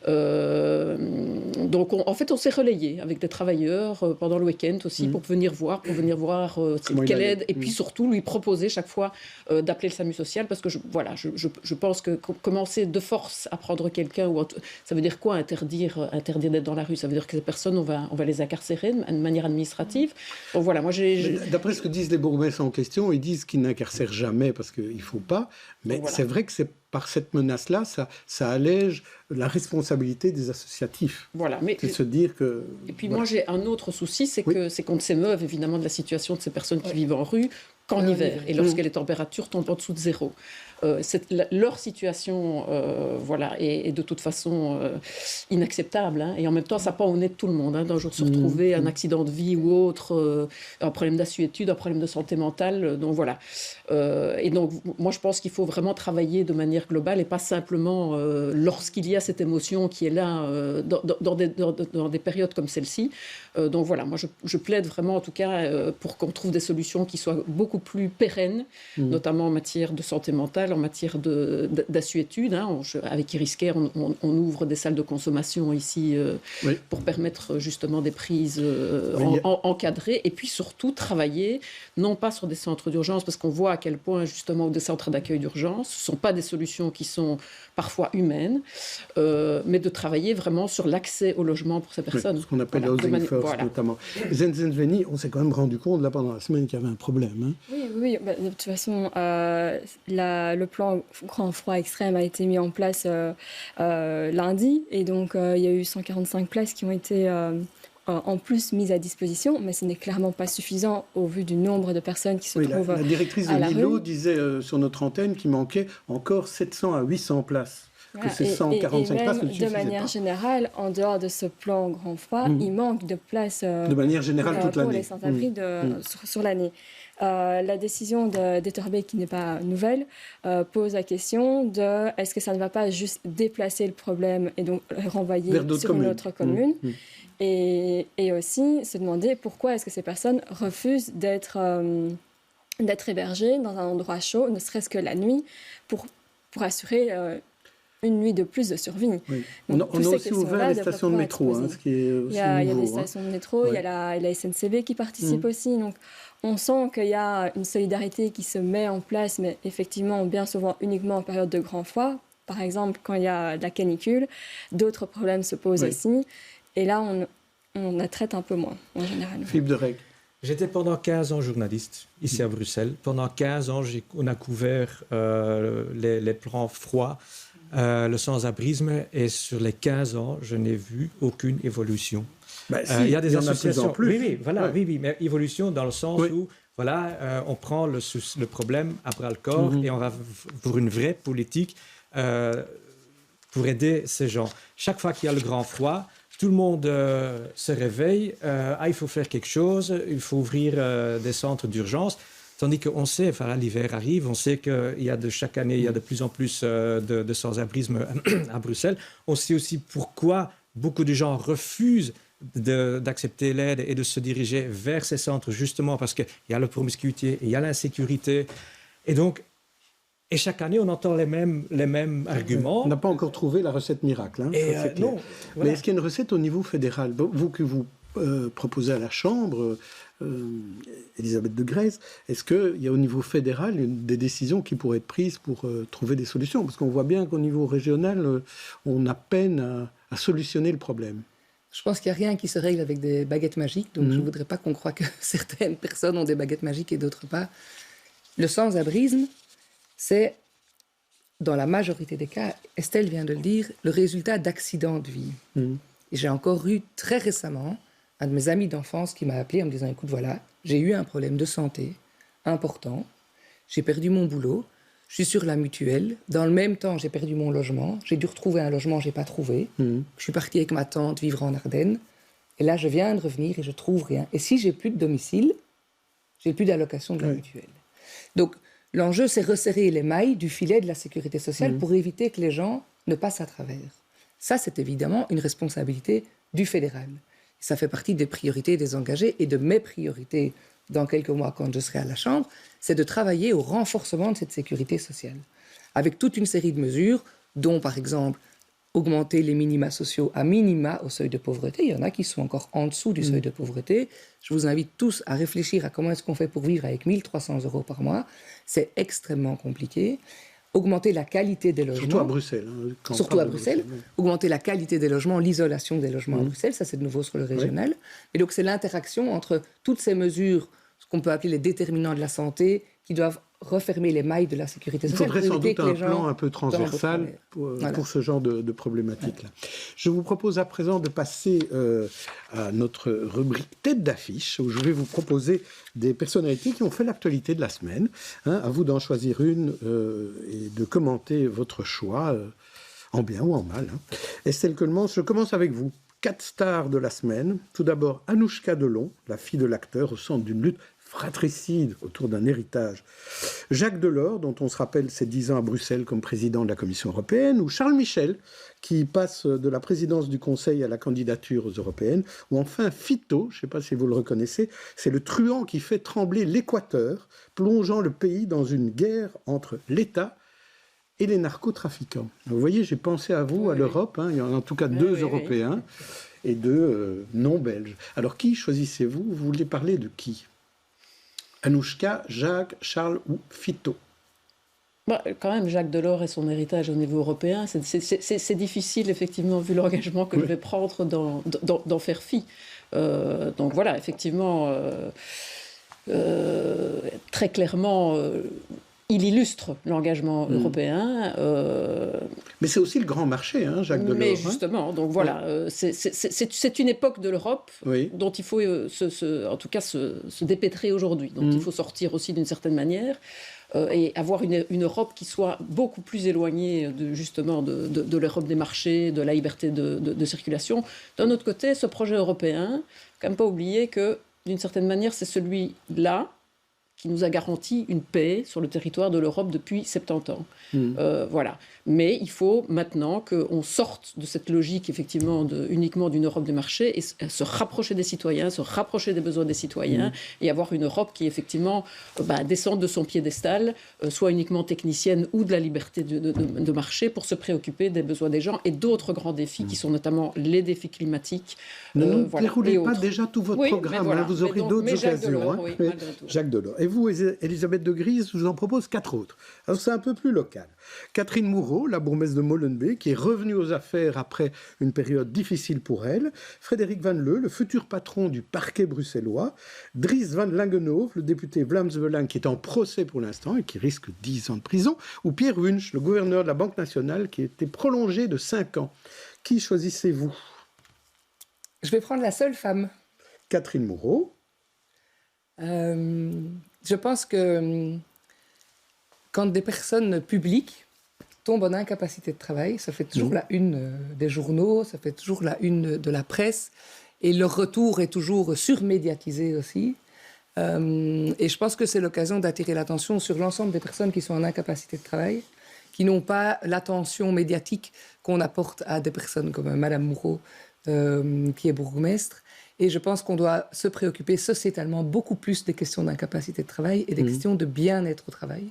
Donc, en fait, on s'est relayé avec des travailleurs pendant le week-end aussi pour venir voir quelle aide. Et puis surtout, lui proposer chaque fois d'appeler le SAMU social, parce que je pense que commencer de force à prendre quelqu'un, ça veut dire quoi interdire d'être dans la rue? Ça veut dire que ces personnes, on va les incarcérer de manière administrative. Donc voilà, moi D'après ce que disent les bourgmestres en question, ils disent qu'ils n'incarcèrent jamais parce qu'il ne faut pas. Mais c'est vrai que c'est par cette menace-là, ça allège la responsabilité des associatifs. Voilà, mais c'est se dire que. Et puis moi j'ai un autre souci, c'est qu'on s'émeuve évidemment de la situation de ces personnes qui vivent en rue, qu'en hiver, et lorsque les températures tombent en dessous de zéro. Leur situation est de toute façon inacceptable. Hein, et en même temps, ça pend au nez de tout le monde. Hein, d'un jour se retrouver un accident de vie ou autre, un problème d'assuétude, un problème de santé mentale. Donc voilà. Et donc, moi, je pense qu'il faut vraiment travailler de manière globale et pas simplement lorsqu'il y a cette émotion qui est là dans des périodes comme celle-ci. Donc voilà, moi, je plaide vraiment, en tout cas, pour qu'on trouve des solutions qui soient beaucoup plus pérennes, notamment en matière de santé mentale, en matière d'assuétude. Hein. Avec Iris Care, on ouvre des salles de consommation ici pour permettre justement des prises encadrées, et puis surtout travailler, non pas sur des centres d'urgence, parce qu'on voit à quel point justement des centres d'accueil d'urgence, ce ne sont pas des solutions qui sont parfois humaines, mais de travailler vraiment sur l'accès au logement pour ces personnes. Ce qu'on appelle le housing first, notamment. Zen-Zen-Veni, on s'est quand même rendu compte là pendant la semaine qu'il y avait un problème. Hein. Oui. De toute façon, le plan grand froid extrême a été mis en place lundi, et donc il y a eu 145 places qui ont été en plus mises à disposition, mais ce n'est clairement pas suffisant au vu du nombre de personnes qui se trouvent la directrice de Lilo disait sur notre antenne qu'il manquait encore 700 à 800 places. Que ces 145 places ne suffisaient pas. De manière générale, en dehors de ce plan grand froid, il manque de places de manière générale toute l'année. Pour les sans-abri sur l'année. La décision d'Etterbeek, qui n'est pas nouvelle, pose la question de est-ce que ça ne va pas juste déplacer le problème et donc le renvoyer sur une autre commune et aussi se demander pourquoi est-ce que ces personnes refusent d'être hébergées dans un endroit chaud, ne serait-ce que la nuit, pour assurer une nuit de plus de survie. Oui. Donc, on a aussi ouvert les stations de métro, ce qui est aussi nouveau. Il y a des stations de métro, il y a la SNCB qui participe aussi. Donc, on sent qu'il y a une solidarité qui se met en place, mais effectivement, bien souvent uniquement en période de grand froid. Par exemple, quand il y a de la canicule, d'autres problèmes se posent aussi. Et là, on la traite un peu moins, en général. Philippe de Reg. J'étais pendant 15 ans journaliste, ici à Bruxelles. Pendant 15 ans, on a couvert les plans froids, le sans-abrisme, et sur les 15 ans, je n'ai vu aucune évolution. Il y a des associations. Oui, mais évolution dans le sens où on prend le problème à bras-le-corps et on va pour une vraie politique pour aider ces gens. Chaque fois qu'il y a le grand froid, tout le monde se réveille, il faut faire quelque chose, il faut ouvrir des centres d'urgence. Tandis qu'on sait, l'hiver arrive, on sait qu'il y a chaque année, il y a de plus en plus de sans-abrisme à Bruxelles. On sait aussi pourquoi beaucoup de gens refusent d'accepter l'aide et de se diriger vers ces centres, justement parce qu'il y a la promiscuité, il y a l'insécurité. Et chaque année, on entend les mêmes arguments. On n'a pas encore trouvé la recette miracle. Hein, non, Mais est-ce qu'il y a une recette au niveau fédéral? Vous que vous proposez à la Chambre, Elisabeth de Greyse, est-ce qu'il y a au niveau fédéral des décisions qui pourraient être prises pour trouver des solutions? Parce qu'on voit bien qu'au niveau régional, on a peine à solutionner le problème. Je pense qu'il n'y a rien qui se règle avec des baguettes magiques, donc je ne voudrais pas qu'on croie que certaines personnes ont des baguettes magiques et d'autres pas. Le sans-abrisme, c'est, dans la majorité des cas, Estelle vient de le dire, le résultat d'accidents de vie. Et j'ai encore eu très récemment un de mes amis d'enfance qui m'a appelé en me disant « Écoute, voilà, j'ai eu un problème de santé important, j'ai perdu mon boulot, je suis sur la mutuelle, dans le même temps, j'ai perdu mon logement, j'ai dû retrouver un logement, je n'ai pas trouvé, je suis partie avec ma tante vivre en Ardennes, et là, je viens de revenir et je ne trouve rien. Et si j'ai plus de domicile, j'ai plus d'allocation de la mutuelle. » Donc, l'enjeu, c'est resserrer les mailles du filet de la sécurité sociale pour éviter que les gens ne passent à travers. Ça, c'est évidemment une responsabilité du fédéral. Ça fait partie des priorités des engagés et de mes priorités dans quelques mois quand je serai à la Chambre, c'est de travailler au renforcement de cette sécurité sociale. Avec toute une série de mesures, dont par exemple augmenter les minima sociaux à minima au seuil de pauvreté. Il y en a qui sont encore en dessous du seuil de pauvreté. Je vous invite tous à réfléchir à comment est-ce qu'on fait pour vivre avec 1 300 € par mois. C'est extrêmement compliqué. Augmenter la qualité des logements. Surtout à Bruxelles. Surtout à Bruxelles. Augmenter la qualité des logements, l'isolation des logements à Bruxelles. Ça, c'est de nouveau sur le régional. Et donc, c'est l'interaction entre toutes ces mesures, ce ce qu'on peut appeler les déterminants de la santé, qui doivent refermer les mailles de la sécurité sociale. Il faudrait sans doute un plan un peu transversal pour ce genre de problématique-là. Je vous propose à présent de passer à notre rubrique tête d'affiche, où je vais vous proposer des personnalités qui ont fait l'actualité de la semaine. À vous d'en choisir une et de commenter votre choix, en bien ou en mal. Estelle Coelmans, je commence avec vous. 4 stars de la semaine. Tout d'abord, Anouchka Delon, la fille de l'acteur, au centre d'une lutte fratricide autour d'un héritage. Jacques Delors, dont on se rappelle ses 10 ans à Bruxelles comme président de la Commission européenne, ou Charles Michel, qui passe de la présidence du Conseil à la candidature aux européennes, ou enfin Fito, je ne sais pas si vous le reconnaissez, c'est le truand qui fait trembler l'Équateur, plongeant le pays dans une guerre entre l'État et les narcotrafiquants. Vous voyez, j'ai pensé à vous, à l'Europe, il y en a en tout cas 2 Européens et 2 non-belges. Alors qui choisissez-vous? Vous voulez parler de qui? Anouchka, Jacques, Charles ou Fito? Quand même, Jacques Delors et son héritage au niveau européen, c'est difficile, effectivement, vu l'engagement que je vais prendre d'en faire fi. Donc voilà, effectivement, très clairement, il illustre l'engagement européen. Mais c'est aussi le grand marché, Jacques Delors. Mais justement, donc voilà, c'est une époque de l'Europe dont il faut en tout cas se dépêtrer aujourd'hui. Donc il faut sortir aussi d'une certaine manière et avoir une Europe qui soit beaucoup plus éloignée justement de l'Europe des marchés, de la liberté de circulation. D'un autre côté, ce projet européen, quand même pas oublier que d'une certaine manière, c'est celui-là qui nous a garanti une paix sur le territoire de l'Europe depuis 70 ans. Voilà. Mais il faut maintenant qu'on sorte de cette logique, effectivement, uniquement d'une Europe des marchés et se rapprocher des citoyens, se rapprocher des besoins des citoyens et avoir une Europe qui, effectivement, descende de son piédestal, soit uniquement technicienne ou de la liberté de marché pour se préoccuper des besoins des gens et d'autres grands défis qui sont notamment les défis climatiques. Ne déroulez pas déjà tout votre programme, vous aurez d'autres occasions. Jacques Delors. Et vous, Elisabeth de Gries, je vous en propose 4 autres. Alors c'est un peu plus local. Catherine Moreau, la bourgmestre de Molenbeek, qui est revenue aux affaires après une période difficile pour elle. Frédéric Van Leu, le futur patron du parquet bruxellois. Dries Van Langenhoven, le député Vlaams-Belang, qui est en procès pour l'instant et qui risque 10 ans de prison. Ou Pierre Wunsch, le gouverneur de la Banque nationale, qui a été prolongé de 5 ans. Qui choisissez-vous? Je vais prendre la seule femme. Catherine Moreau. Je pense que quand des personnes publiques tombent en incapacité de travail, ça fait toujours la une des journaux, ça fait toujours la une de la presse, et leur retour est toujours surmédiatisé aussi. Et je pense que c'est l'occasion d'attirer l'attention sur l'ensemble des personnes qui sont en incapacité de travail, qui n'ont pas l'attention médiatique qu'on apporte à des personnes comme Madame Moreau, qui est bourgmestre. Et je pense qu'on doit se préoccuper sociétalement beaucoup plus des questions d'incapacité de travail et des questions de bien-être au travail,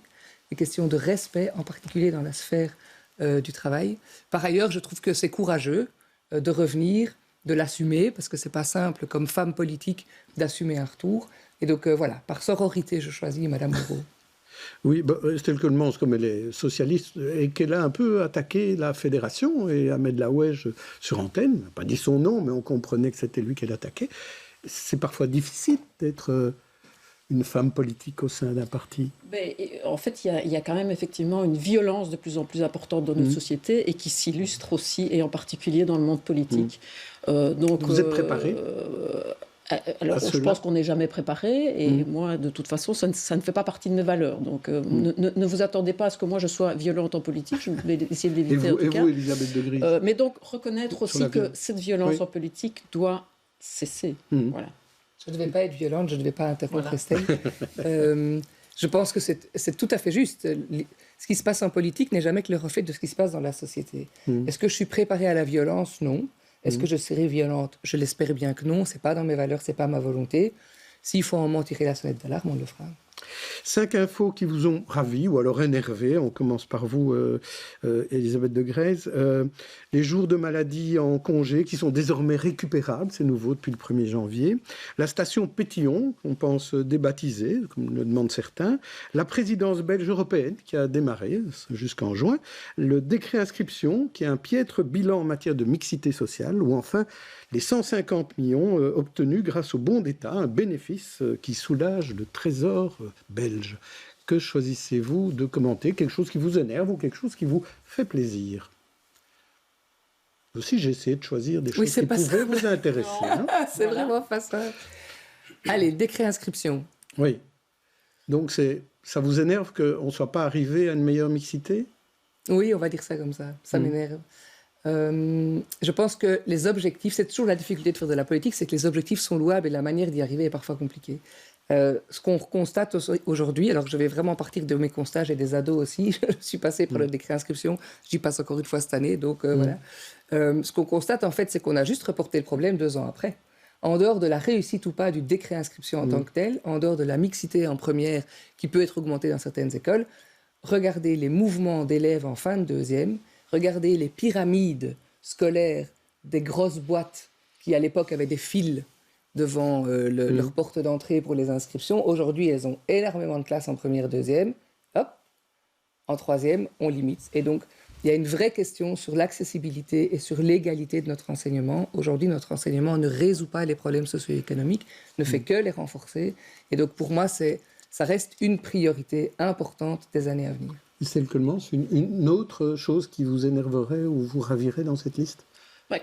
des questions de respect, en particulier dans la sphère du travail. Par ailleurs, je trouve que c'est courageux de revenir, de l'assumer, parce que ce n'est pas simple, comme femme politique, d'assumer un retour. Et donc, voilà, par sororité, je choisis Madame Moreau. Oui, Estelle Coelmans, comme elle est socialiste, et qu'elle a un peu attaqué la fédération et Ahmed Laouej sur antenne, pas dit son nom, mais on comprenait que c'était lui qu'elle attaquait. C'est parfois difficile d'être une femme politique au sein d'un parti. En fait, il y a quand même effectivement une violence de plus en plus importante dans notre société et qui s'illustre aussi, et en particulier dans le monde politique. Donc, vous êtes préparée alors, je pense qu'on n'est jamais préparé, et moi, de toute façon, ça ne fait pas partie de mes valeurs. Donc, ne vous attendez pas à ce que moi, je sois violente en politique. Je vais essayer de l'éviter, en tout cas. Et vous, Elisabeth de Gries mais donc, reconnaître aussi que cette violence en politique doit cesser. Voilà. Je ne devais pas être violente, je ne devais pas interrompre Estelle. Je pense que c'est tout à fait juste. Ce qui se passe en politique n'est jamais que le reflet de ce qui se passe dans la société. Est-ce que je suis préparée à la violence? Non. Est-ce que je serai violente? Je l'espère bien que non. Ce n'est pas dans mes valeurs, ce n'est pas ma volonté. S'il faut en tirer la sonnette d'alarme, on le fera. 5 infos qui vous ont ravi ou alors énervé. On commence par vous, Elisabeth de Greyse. Les jours de maladie en congé qui sont désormais récupérables, c'est nouveau depuis le 1er janvier. La station Pétillon, on pense débaptisée, comme le demandent certains. La présidence belge européenne qui a démarré jusqu'en juin. Le décret inscription qui a un piètre bilan en matière de mixité sociale. Ou enfin les 150 millions obtenus grâce au bon d'État, un bénéfice qui soulage le trésor belge. Que choisissez-vous de commenter? Quelque chose qui vous énerve ou quelque chose qui vous fait plaisir? Aussi, j'ai essayé de choisir des choses qui pouvaient vous intéresser. Hein. C'est vraiment pas ça. Allez, décret inscription. Oui. Donc, ça vous énerve qu'on ne soit pas arrivé à une meilleure mixité? Oui, on va dire ça comme ça. Ça m'énerve. Je pense que les objectifs, c'est toujours la difficulté de faire de la politique, c'est que les objectifs sont louables et la manière d'y arriver est parfois compliquée. Ce qu'on constate aujourd'hui, alors je vais vraiment partir de mes constats, j'ai des ados aussi, je suis passée par le décret inscription, j'y passe encore une fois cette année, donc voilà. Ce qu'on constate en fait, c'est qu'on a juste reporté le problème 2 ans après. En dehors de la réussite ou pas du décret inscription en tant que tel, en dehors de la mixité en première qui peut être augmentée dans certaines écoles, regardez les mouvements d'élèves en fin de 2e, regardez les pyramides scolaires des grosses boîtes qui, à l'époque, avaient des fils devant leur porte d'entrée pour les inscriptions. Aujourd'hui, elles ont énormément de classes en 1er, 2e. Hop, en 3e, on limite. Et donc, il y a une vraie question sur l'accessibilité et sur l'égalité de notre enseignement. Aujourd'hui, notre enseignement ne résout pas les problèmes socio-économiques, ne fait que les renforcer. Et donc, pour moi, ça reste une priorité importante des années à venir. Estelle Coelmans, une autre chose qui vous énerverait ou vous ravirait dans cette liste?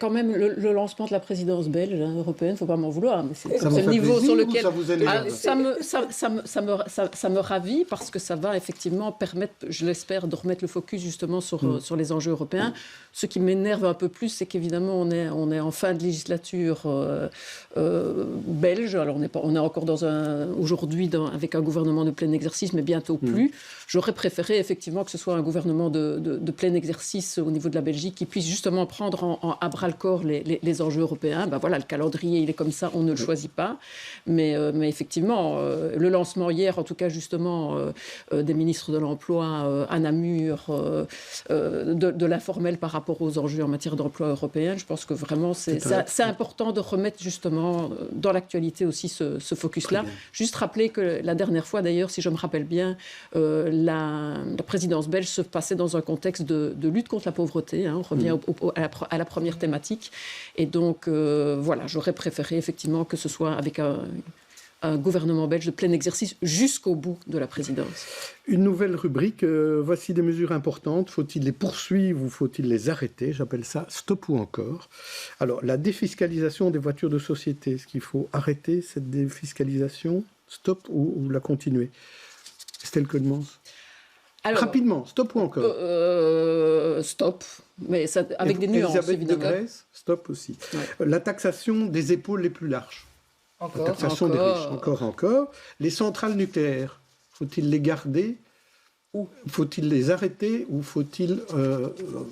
Quand même, le lancement de la présidence belge européenne, il ne faut pas m'en vouloir. Mais c'est le niveau sur lequel... Ça vous énerve? Ça me ravit parce que ça va effectivement permettre, je l'espère, de remettre le focus justement sur les enjeux européens. Ce qui m'énerve un peu plus, c'est qu'évidemment, on est en fin de législature belge. Alors, on est encore aujourd'hui avec un gouvernement de plein exercice, mais bientôt plus. J'aurais préféré effectivement que ce soit un gouvernement de plein exercice au niveau de la Belgique qui puisse justement prendre à bras-le-corps les enjeux européens. Ben voilà, le calendrier, il est comme ça, on ne le choisit pas. Mais effectivement, le lancement hier, en tout cas justement, des ministres de l'Emploi à Namur, de l'informel par rapport aux enjeux en matière d'emploi européen, je pense que vraiment, c'est important de remettre justement dans l'actualité aussi ce focus-là. Juste rappeler que la dernière fois, d'ailleurs, si je me rappelle bien, la présidence belge se passait dans un contexte de lutte contre la pauvreté. On revient à la première thématique. Et donc, voilà, j'aurais préféré effectivement que ce soit avec un gouvernement belge de plein exercice jusqu'au bout de la présidence. Une nouvelle rubrique, voici des mesures importantes. Faut-il les poursuivre ou faut-il les arrêter? J'appelle ça stop ou encore. Alors, la défiscalisation des voitures de société, est-ce qu'il faut arrêter cette défiscalisation? Stop ou la continuer? Estelle Coelmans. Alors, rapidement, stop ou encore? Stop, mais ça, avec des nuances, Elisabeth évidemment. de Greyse, stop aussi. Ouais. La taxation des épaules les plus larges. Encore. La taxation des riches, encore. Les centrales nucléaires, faut-il les garder? Ou faut-il les arrêter? Ou faut-il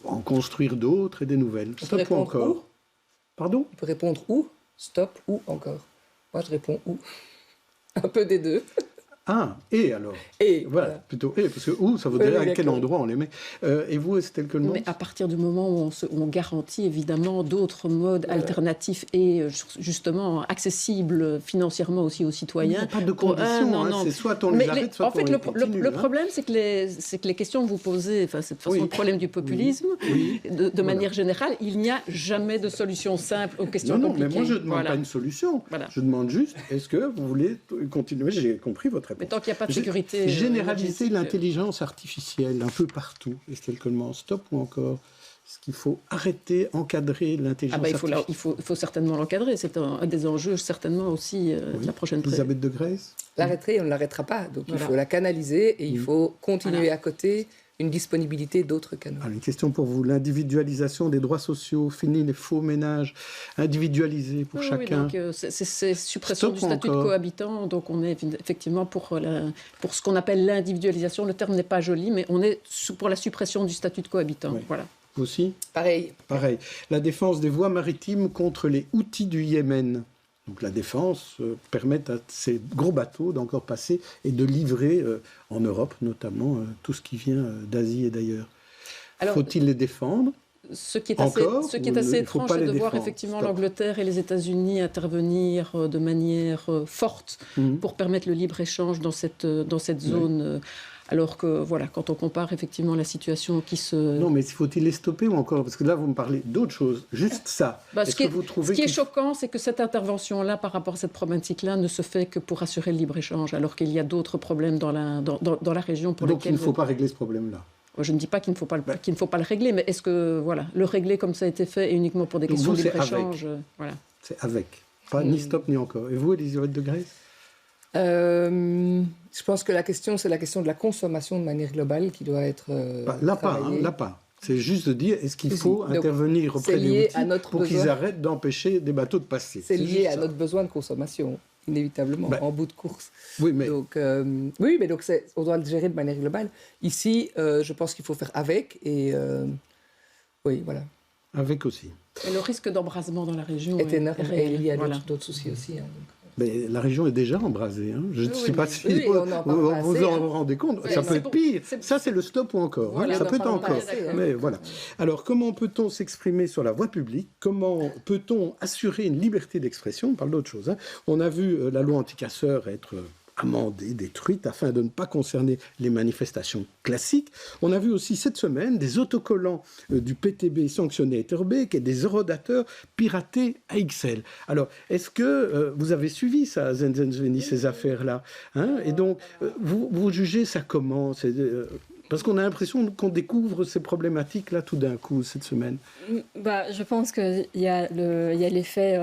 en construire d'autres et des nouvelles? Stop ou encore? Où? Pardon? On peut répondre où? Stop ou encore? Moi, je réponds où? Un peu des deux. Ah, et alors? Et voilà, plutôt et, parce que où, ça voudrait dire à quel endroit on les met. Et vous, Estelle Coelmans? Mais à partir du moment où on garantit évidemment d'autres modes alternatifs et justement accessibles financièrement aussi aux citoyens. Il n'y a pas de condition, c'est soit on les arrête, soit en fait, le problème, c'est que les questions que vous posez, c'est de façon le problème du populisme, de manière générale, il n'y a jamais de solution simple aux questions compliquées. Mais moi, je ne demande pas une solution. Voilà. Je demande juste, est-ce que vous voulez continuer? J'ai compris votre réponse. Mais tant qu'il n'y a pas de sécurité... Généraliser l'intelligence artificielle un peu partout. Estelle Coelmans, stop ou encore? Est-ce qu'il faut arrêter, encadrer l'intelligence artificielle? Il faut certainement l'encadrer. C'est un des enjeux certainement aussi de la prochaine période. Elisabeth de Greyse? L'arrêter, on ne l'arrêtera pas. Donc il faut la canaliser et il faut continuer à côté une disponibilité d'autres canaux. Alors, une question pour vous. L'individualisation des droits sociaux, fini les faux ménages, individualisés pour chacun. Oui, donc c'est suppression du statut de cohabitant. Donc on est effectivement pour ce qu'on appelle l'individualisation. Le terme n'est pas joli, mais on est pour la suppression du statut de cohabitant. Oui. Voilà. Vous aussi? Pareil. La défense des voies maritimes contre les Houthis du Yémen. donc la défense, permettent à ces gros bateaux d'encore passer et de livrer en Europe notamment tout ce qui vient d'Asie et d'ailleurs. Faut-il les défendre ? Ce qui est assez étrange, c'est de voir effectivement l'Angleterre et les États-Unis intervenir de manière forte pour permettre le libre-échange dans cette zone. Alors que, voilà, quand on compare effectivement la situation qui se... Non, mais faut-il les stopper ou encore ? Parce que là, vous me parlez d'autre chose. Juste ça. Ce qui est choquant, c'est que cette intervention-là, par rapport à cette problématique-là, ne se fait que pour assurer le libre-échange, alors qu'il y a d'autres problèmes dans la région pour lesquels... Donc il ne faut pas régler ce problème-là. Je ne dis pas qu'il ne faut pas le régler, mais est-ce que le régler comme ça a été fait et uniquement pour des questions de libre-échange C'est avec. Pas ni stop ni encore. Et vous, Elisabeth de Greyse ? Je pense que c'est la question de la consommation de manière globale qui doit être là pas. C'est juste de dire, est-ce qu'il faut intervenir auprès des Houthis pour qu'ils arrêtent d'empêcher des bateaux de passer ? C'est lié à notre besoin de consommation, inévitablement, en bout de course. Oui, mais... Donc, on doit le gérer de manière globale. Ici, je pense qu'il faut faire avec et... oui, voilà. Avec aussi. Et le risque d'embrasement dans la région est énorme. Et il y a d'autres soucis aussi. Mais la région est déjà embrasée. Je ne sais pas si vous en rendez compte. Ça peut être pire. Ça, c'est le stop ou encore. Ça peut être encore. Mais voilà. Alors, comment peut-on s'exprimer sur la voie publique ? Comment peut-on assurer une liberté d'expression ? On parle d'autre chose. On a vu la loi anti-casseurs être amendée, détruite, afin de ne pas concerner les manifestations classiques. On a vu aussi cette semaine des autocollants du PTB sanctionnés Etterbeek et des eurodateurs piratés à XL. Alors, est-ce que vous avez suivi ça, Zenzeni, ces affaires-là, et donc, vous jugez ça comment ? Parce qu'on a l'impression qu'on découvre ces problématiques-là tout d'un coup, cette semaine. Je pense qu'il y a l'effet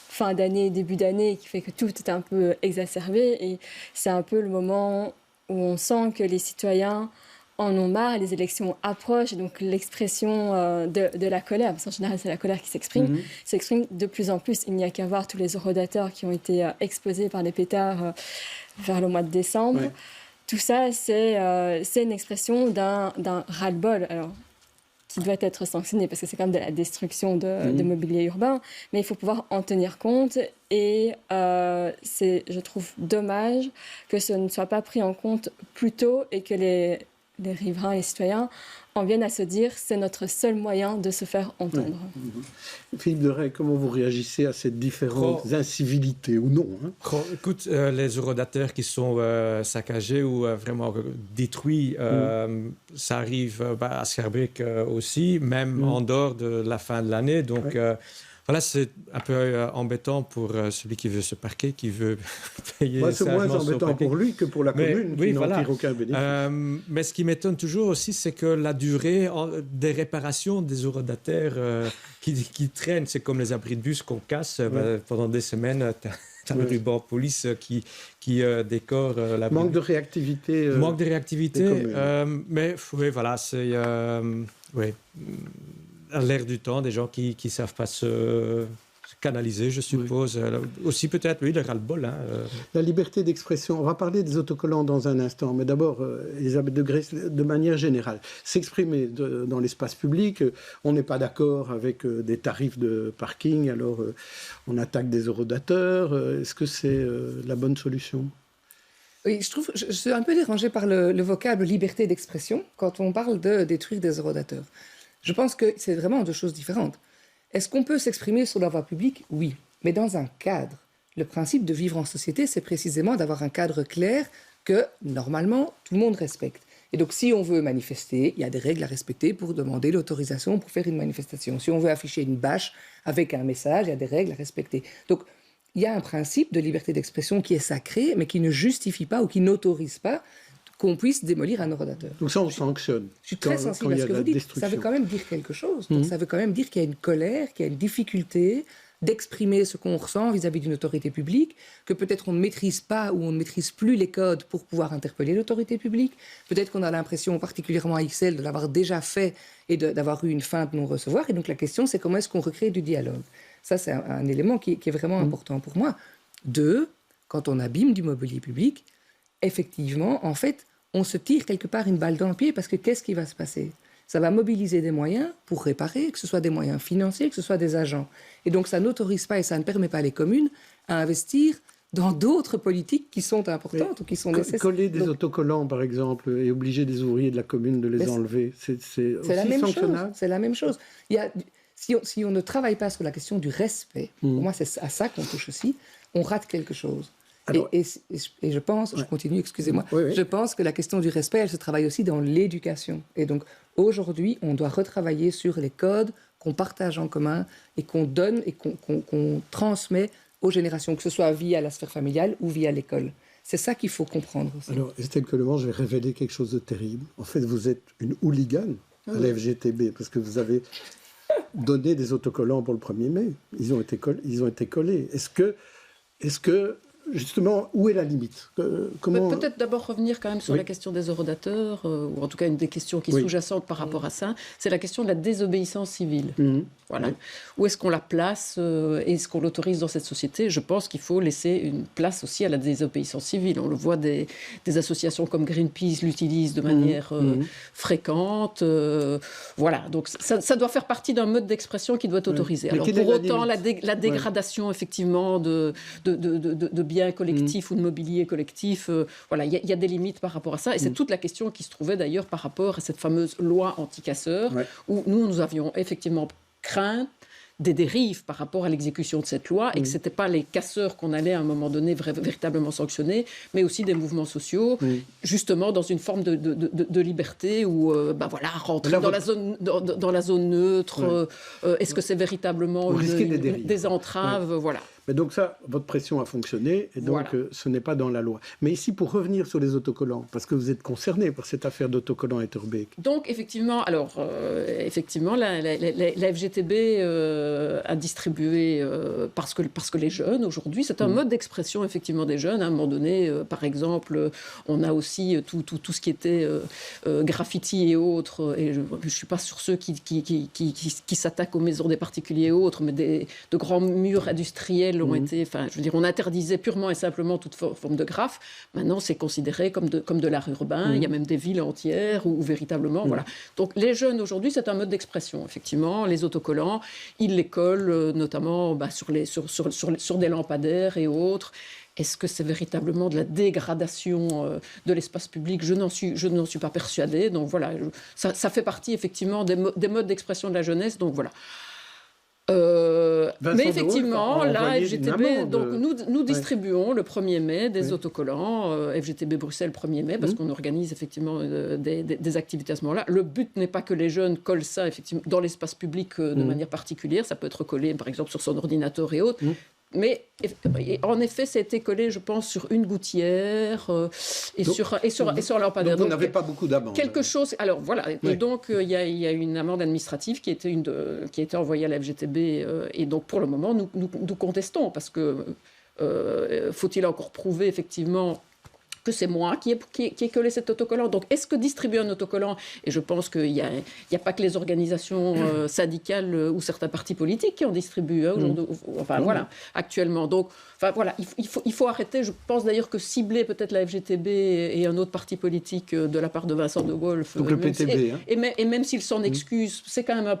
fin d'année, début d'année, qui fait que tout est un peu exacerbé. Et c'est un peu le moment où on sent que les citoyens en ont marre, les élections approchent, et donc l'expression de la colère, parce qu'en général c'est la colère qui s'exprime, s'exprime de plus en plus. Il n'y a qu'à voir tous les eurodateurs qui ont été exposés par des pétards vers le mois de décembre. Ouais. Tout ça, c'est une expression d'un ras-le-bol, qui doit être sanctionné, parce que c'est quand même de la destruction de mobilier urbain, mais il faut pouvoir en tenir compte, et je trouve dommage que ce ne soit pas pris en compte plus tôt, et que les riverains, les citoyens, en viennent à se dire c'est notre seul moyen de se faire entendre. Philippe de Rey, comment vous réagissez à ces différentes incivilités ou non Écoute, les eurodateurs qui sont saccagés ou vraiment détruits, ça arrive à Schaerbeek aussi, même en dehors de la fin de l'année. Donc, voilà, c'est un peu embêtant pour celui qui veut se parquer, qui veut payer. C'est moins embêtant pour lui que pour la commune, qui n'en tire aucun bénéfice. Mais ce qui m'étonne toujours aussi, c'est que la durée des réparations des eurodateurs qui traînent, c'est comme les abris de bus qu'on casse pendant des semaines. T'as le ruban police qui décore la... Manque de réactivité. Manque de réactivité. Mais oui, voilà, c'est... à l'ère du temps, des gens qui ne savent pas se canaliser, je suppose. Aussi peut-être, le ras-le-bol. La liberté d'expression, on va parler des autocollants dans un instant, mais d'abord, Elisabeth de Greyse, de manière générale, s'exprimer dans l'espace public, on n'est pas d'accord avec des tarifs de parking, alors on attaque des eurodateurs. Est-ce que c'est la bonne solution ? Oui, je suis un peu dérangée par le vocable liberté d'expression quand on parle de détruire des eurodateurs. Je pense que c'est vraiment deux choses différentes. Est-ce qu'on peut s'exprimer sur la voie publique ? Oui, mais dans un cadre. Le principe de vivre en société, c'est précisément d'avoir un cadre clair que, normalement, tout le monde respecte. Et donc, si on veut manifester, il y a des règles à respecter pour demander l'autorisation pour faire une manifestation. Si on veut afficher une bâche avec un message, il y a des règles à respecter. Donc, il y a un principe de liberté d'expression qui est sacré, mais qui ne justifie pas ou qui n'autorise pas qu'on puisse démolir un eurodateur. Donc ça, on sanctionne. Je suis très sensible à ce que vous dites. Ça veut quand même dire quelque chose. Donc, ça veut quand même dire qu'il y a une colère, qu'il y a une difficulté d'exprimer ce qu'on ressent vis-à-vis d'une autorité publique, que peut-être on ne maîtrise pas ou on ne maîtrise plus les codes pour pouvoir interpeller l'autorité publique. Peut-être qu'on a l'impression, particulièrement à XL, de l'avoir déjà fait et d'avoir eu une fin de non-recevoir. Et donc la question, c'est comment est-ce qu'on recrée du dialogue. Ça, c'est un élément qui est vraiment important pour moi. 2, quand on abîme du mobilier public, effectivement, en fait, on se tire quelque part une balle dans le pied parce que qu'est-ce qui va se passer ? ça va mobiliser des moyens pour réparer, que ce soit des moyens financiers, que ce soit des agents. Et donc ça n'autorise pas et ça ne permet pas les communes à investir dans d'autres politiques qui sont importantes ou qui sont nécessaires. Coller des autocollants, par exemple, et obliger des ouvriers de la commune de les enlever, c'est aussi sanctionnable. C'est la même chose. Si on ne travaille pas sur la question du respect, pour moi c'est à ça qu'on touche aussi, on rate quelque chose. Alors, et je pense, je continue, excusez-moi, je pense que la question du respect, elle se travaille aussi dans l'éducation. Et donc aujourd'hui, on doit retravailler sur les codes qu'on partage en commun et qu'on donne et qu'on transmet aux générations, que ce soit via la sphère familiale ou via l'école. C'est ça qu'il faut comprendre aussi. Alors, Estelle Coleman, je vais révéler quelque chose de terrible. En fait, vous êtes une hooligan à la FGTB, parce que vous avez donné des autocollants pour le 1er mai. Ils ont été collés. Est-ce que justement, où est la limite? Peut-être d'abord revenir quand même sur la question des horodateurs, ou en tout cas une des questions qui est sous-jacente par rapport à ça, c'est la question de la désobéissance civile. Voilà. Où est-ce qu'on la place? Est-ce qu'on l'autorise dans cette société? Je pense qu'il faut laisser une place aussi à la désobéissance civile. On le voit, des associations comme Greenpeace l'utilisent de manière fréquente. Voilà. Donc ça doit faire partie d'un mode d'expression qui doit être autorisé. Alors pour autant, la dégradation effectivement de biens collectifs ou de mobilier collectif, voilà, il y a des limites par rapport à ça. Et c'est toute la question qui se trouvait d'ailleurs par rapport à cette fameuse loi anti-casseurs, où nous avions effectivement craint des dérives par rapport à l'exécution de cette loi et que ce n'était pas les casseurs qu'on allait à un moment donné véritablement sanctionner, mais aussi des mouvements sociaux, justement dans une forme de liberté où rentrer dans la zone neutre, est-ce que c'est véritablement des entraves, voilà. Mais donc ça, votre pression a fonctionné, et donc ce n'est pas dans la loi. Mais ici, pour revenir sur les autocollants, parce que vous êtes concerné par cette affaire d'autocollants Etterbeek. Donc effectivement, la FGTB a distribué, parce que les jeunes, aujourd'hui, c'est un mode d'expression effectivement des jeunes. À un moment donné, par exemple, on a aussi tout ce qui était graffiti et autres, et je ne suis pas sur ceux qui s'attaquent aux maisons des particuliers et autres, mais de grands murs industriels ont été, on interdisait purement et simplement toute forme de graphe. Maintenant, c'est considéré comme de l'art urbain. Il y a même des villes entières où véritablement, voilà. Donc, les jeunes aujourd'hui, c'est un mode d'expression. Effectivement, les autocollants, ils les collent notamment sur des lampadaires et autres. Est-ce que c'est véritablement de la dégradation de l'espace public? Je n'en suis pas persuadée. Donc voilà, ça fait partie effectivement des modes d'expression de la jeunesse. Donc voilà. Mais effectivement, la FGTB, donc nous distribuons le 1er mai des autocollants, FGTB Bruxelles 1er mai, parce qu'on organise effectivement des activités à ce moment-là. Le but n'est pas que les jeunes collent ça effectivement dans l'espace public de manière particulière, ça peut être collé par exemple sur son ordinateur et autres. Mais en effet, ça a été collé, je pense, sur une gouttière et sur un lampadaire. Donc vous n'avez pas beaucoup d'amende. Quelque chose. Alors voilà. Et donc il y a une amende administrative qui a été envoyée à la FGTB. Et donc pour le moment, nous contestons parce que faut-il encore prouver effectivement que c'est moi qui ai collé cet autocollant. Donc, est-ce que distribuer un autocollant, et je pense qu'il n'y a pas que les organisations syndicales ou certains partis politiques qui en distribuent aujourd'hui, actuellement. Donc, voilà, il faut arrêter. Je pense d'ailleurs que cibler peut-être la FGTB et un autre parti politique de la part de Vincent de Wolf, donc le PTB, et même s'il s'en excuse, c'est quand même un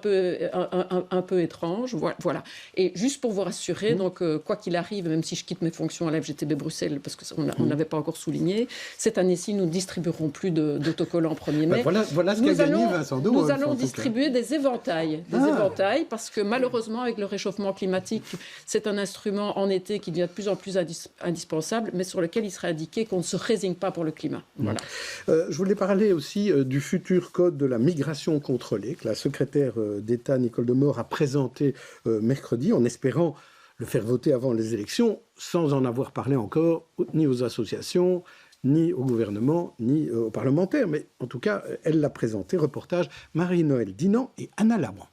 peu étrange. Voilà. Et juste pour vous rassurer, donc, quoi qu'il arrive, même si je quitte mes fonctions à la FGTB Bruxelles, parce qu'on n'avait pas encore souligné, cette année-ci, nous ne distribuerons plus d'autocollants 1er mai. Voilà ce qu'a gagné Vincent de Wolf. Nous allons distribuer des éventails. Éventails, parce que malheureusement, avec le réchauffement climatique, c'est un instrument en été qui devient de plus en plus indispensable, mais sur lequel il sera indiqué qu'on ne se résigne pas pour le climat. Voilà. Je voulais parler aussi du futur code de la migration contrôlée, que la secrétaire d'État Nicole Demore a présenté mercredi, en espérant le faire voter avant les élections, sans en avoir parlé encore ni aux associations, ni au gouvernement, ni aux parlementaires. Mais en tout cas, elle l'a présenté. Reportage Marie-Noël Dinan et Anna Labran.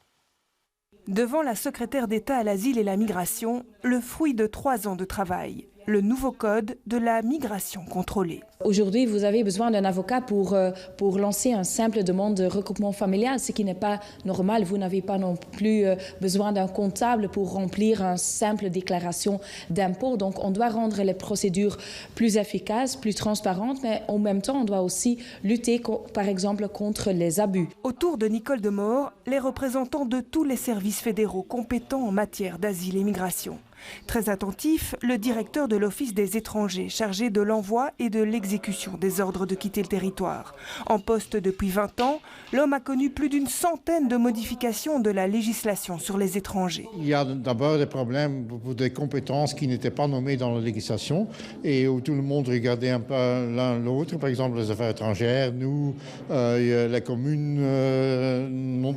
Devant la secrétaire d'État à l'asile et la migration, le fruit de 3 ans de travail. le nouveau code de la migration contrôlée. Aujourd'hui, vous avez besoin d'un avocat pour lancer une simple demande de regroupement familial, ce qui n'est pas normal. Vous n'avez pas non plus besoin d'un comptable pour remplir une simple déclaration d'impôt. Donc, on doit rendre les procédures plus efficaces, plus transparentes, mais en même temps, on doit aussi lutter, par exemple, contre les abus. Autour de Nicole Demore, les représentants de tous les services fédéraux compétents en matière d'asile et migration. Très attentif, le directeur de l'Office des étrangers chargé de l'envoi et de l'exécution des ordres de quitter le territoire. En poste depuis 20 ans, l'homme a connu plus d'une centaine de modifications de la législation sur les étrangers. Il y a d'abord des problèmes pour des compétences qui n'étaient pas nommées dans la législation et où tout le monde regardait un peu l'un l'autre. Par exemple, les affaires étrangères, nous, la commune,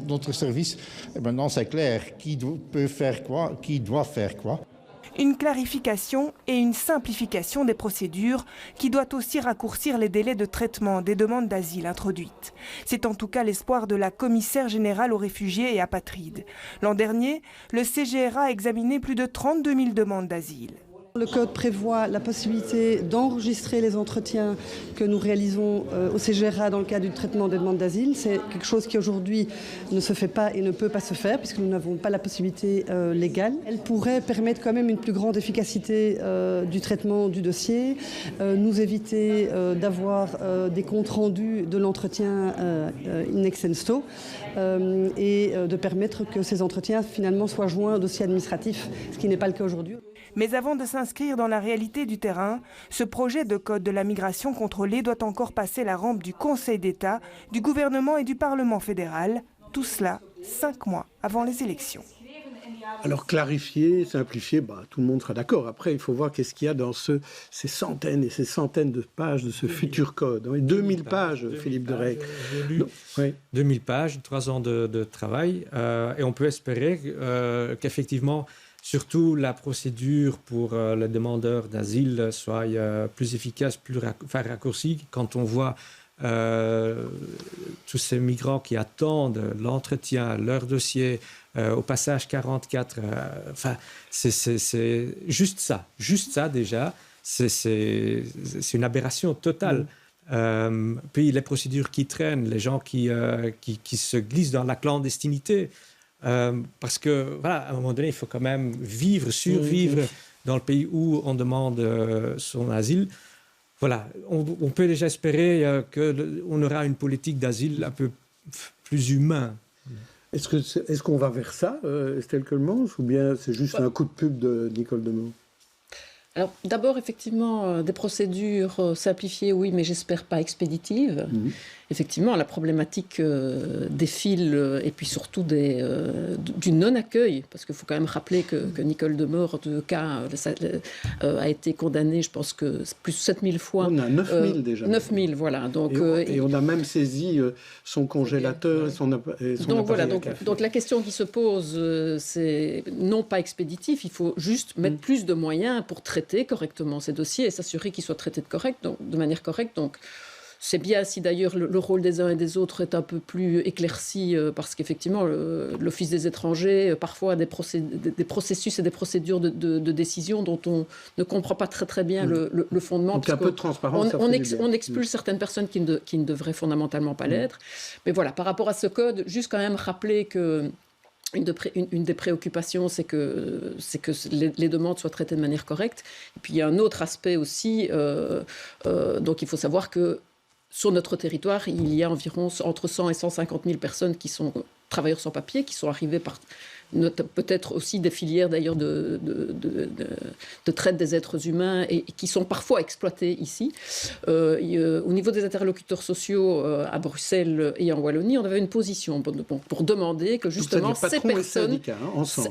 notre service. Et maintenant, c'est clair qui peut faire quoi, qui doit faire quoi. Une clarification et une simplification des procédures qui doit aussi raccourcir les délais de traitement des demandes d'asile introduites. C'est en tout cas l'espoir de la commissaire générale aux réfugiés et apatrides. L'an dernier, le CGRA a examiné plus de 32 000 demandes d'asile. Le code prévoit la possibilité d'enregistrer les entretiens que nous réalisons au CGRA dans le cadre du traitement des demandes d'asile. C'est quelque chose qui aujourd'hui ne se fait pas et ne peut pas se faire puisque nous n'avons pas la possibilité légale. Elle pourrait permettre quand même une plus grande efficacité du traitement du dossier, nous éviter d'avoir des comptes rendus de l'entretien in extenso et de permettre que ces entretiens finalement soient joints au dossier administratif, ce qui n'est pas le cas aujourd'hui. Mais avant de s'inscrire dans la réalité du terrain, ce projet de code de la migration contrôlée doit encore passer la rampe du Conseil d'État, du gouvernement et du Parlement fédéral. Tout cela 5 mois avant les élections. Alors clarifier, simplifier, tout le monde sera d'accord. Après, il faut voir qu'est-ce qu'il y a dans ces centaines et ces centaines de pages de ce futur code. 2000 pages, Philippe de Reyck. 2000 pages, 3 ans de travail. Et on peut espérer qu'effectivement, surtout la procédure pour les demandeurs d'asile soit plus efficace, plus raccourcie. Quand on voit tous ces migrants qui attendent l'entretien, leur dossier, au passage 44, c'est juste ça déjà, c'est une aberration totale. Puis les procédures qui traînent, les gens qui se glissent dans la clandestinité, parce que voilà, à un moment donné, il faut quand même survivre dans le pays où on demande son asile. Voilà, on peut déjà espérer qu'on aura une politique d'asile un peu plus humaine. Est-ce qu'on va vers ça, Estelle Coelmans, ou bien c'est juste un coup de pub de Nicole Demore? Alors, d'abord, effectivement, des procédures simplifiées, oui, mais j'espère pas expéditives. Effectivement, la problématique des files et puis surtout du non-accueil, parce qu'il faut quand même rappeler que Nicole Demore, en tout cas, a été condamnée, je pense que plus de 7000 fois. On a 9000 déjà. 9000, voilà. Donc, et on a même saisi son congélateur et son appareil à café. Donc la question qui se pose, c'est non pas expéditif, il faut juste mettre plus de moyens pour traiter correctement ces dossiers et s'assurer qu'ils soient traités de manière correcte. Donc, c'est bien si d'ailleurs le rôle des uns et des autres est un peu plus éclairci parce qu'effectivement l'Office des étrangers parfois a des processus et des procédures de décision dont on ne comprend pas très bien le fondement. Donc un peu de transparence. On expulse certaines personnes qui ne devraient fondamentalement pas l'être. Mais voilà, par rapport à ce code, juste quand même rappeler que une des préoccupations, c'est que les demandes soient traitées de manière correcte. Et puis il y a un autre aspect aussi, donc il faut savoir que sur notre territoire, il y a environ entre 100 et 150 000 personnes qui sont travailleurs sans papier, qui sont arrivés par peut-être aussi des filières d'ailleurs de traite des êtres humains et qui sont parfois exploités ici. Au niveau des interlocuteurs sociaux à Bruxelles et en Wallonie, on avait une position pour demander que justement ces personnes,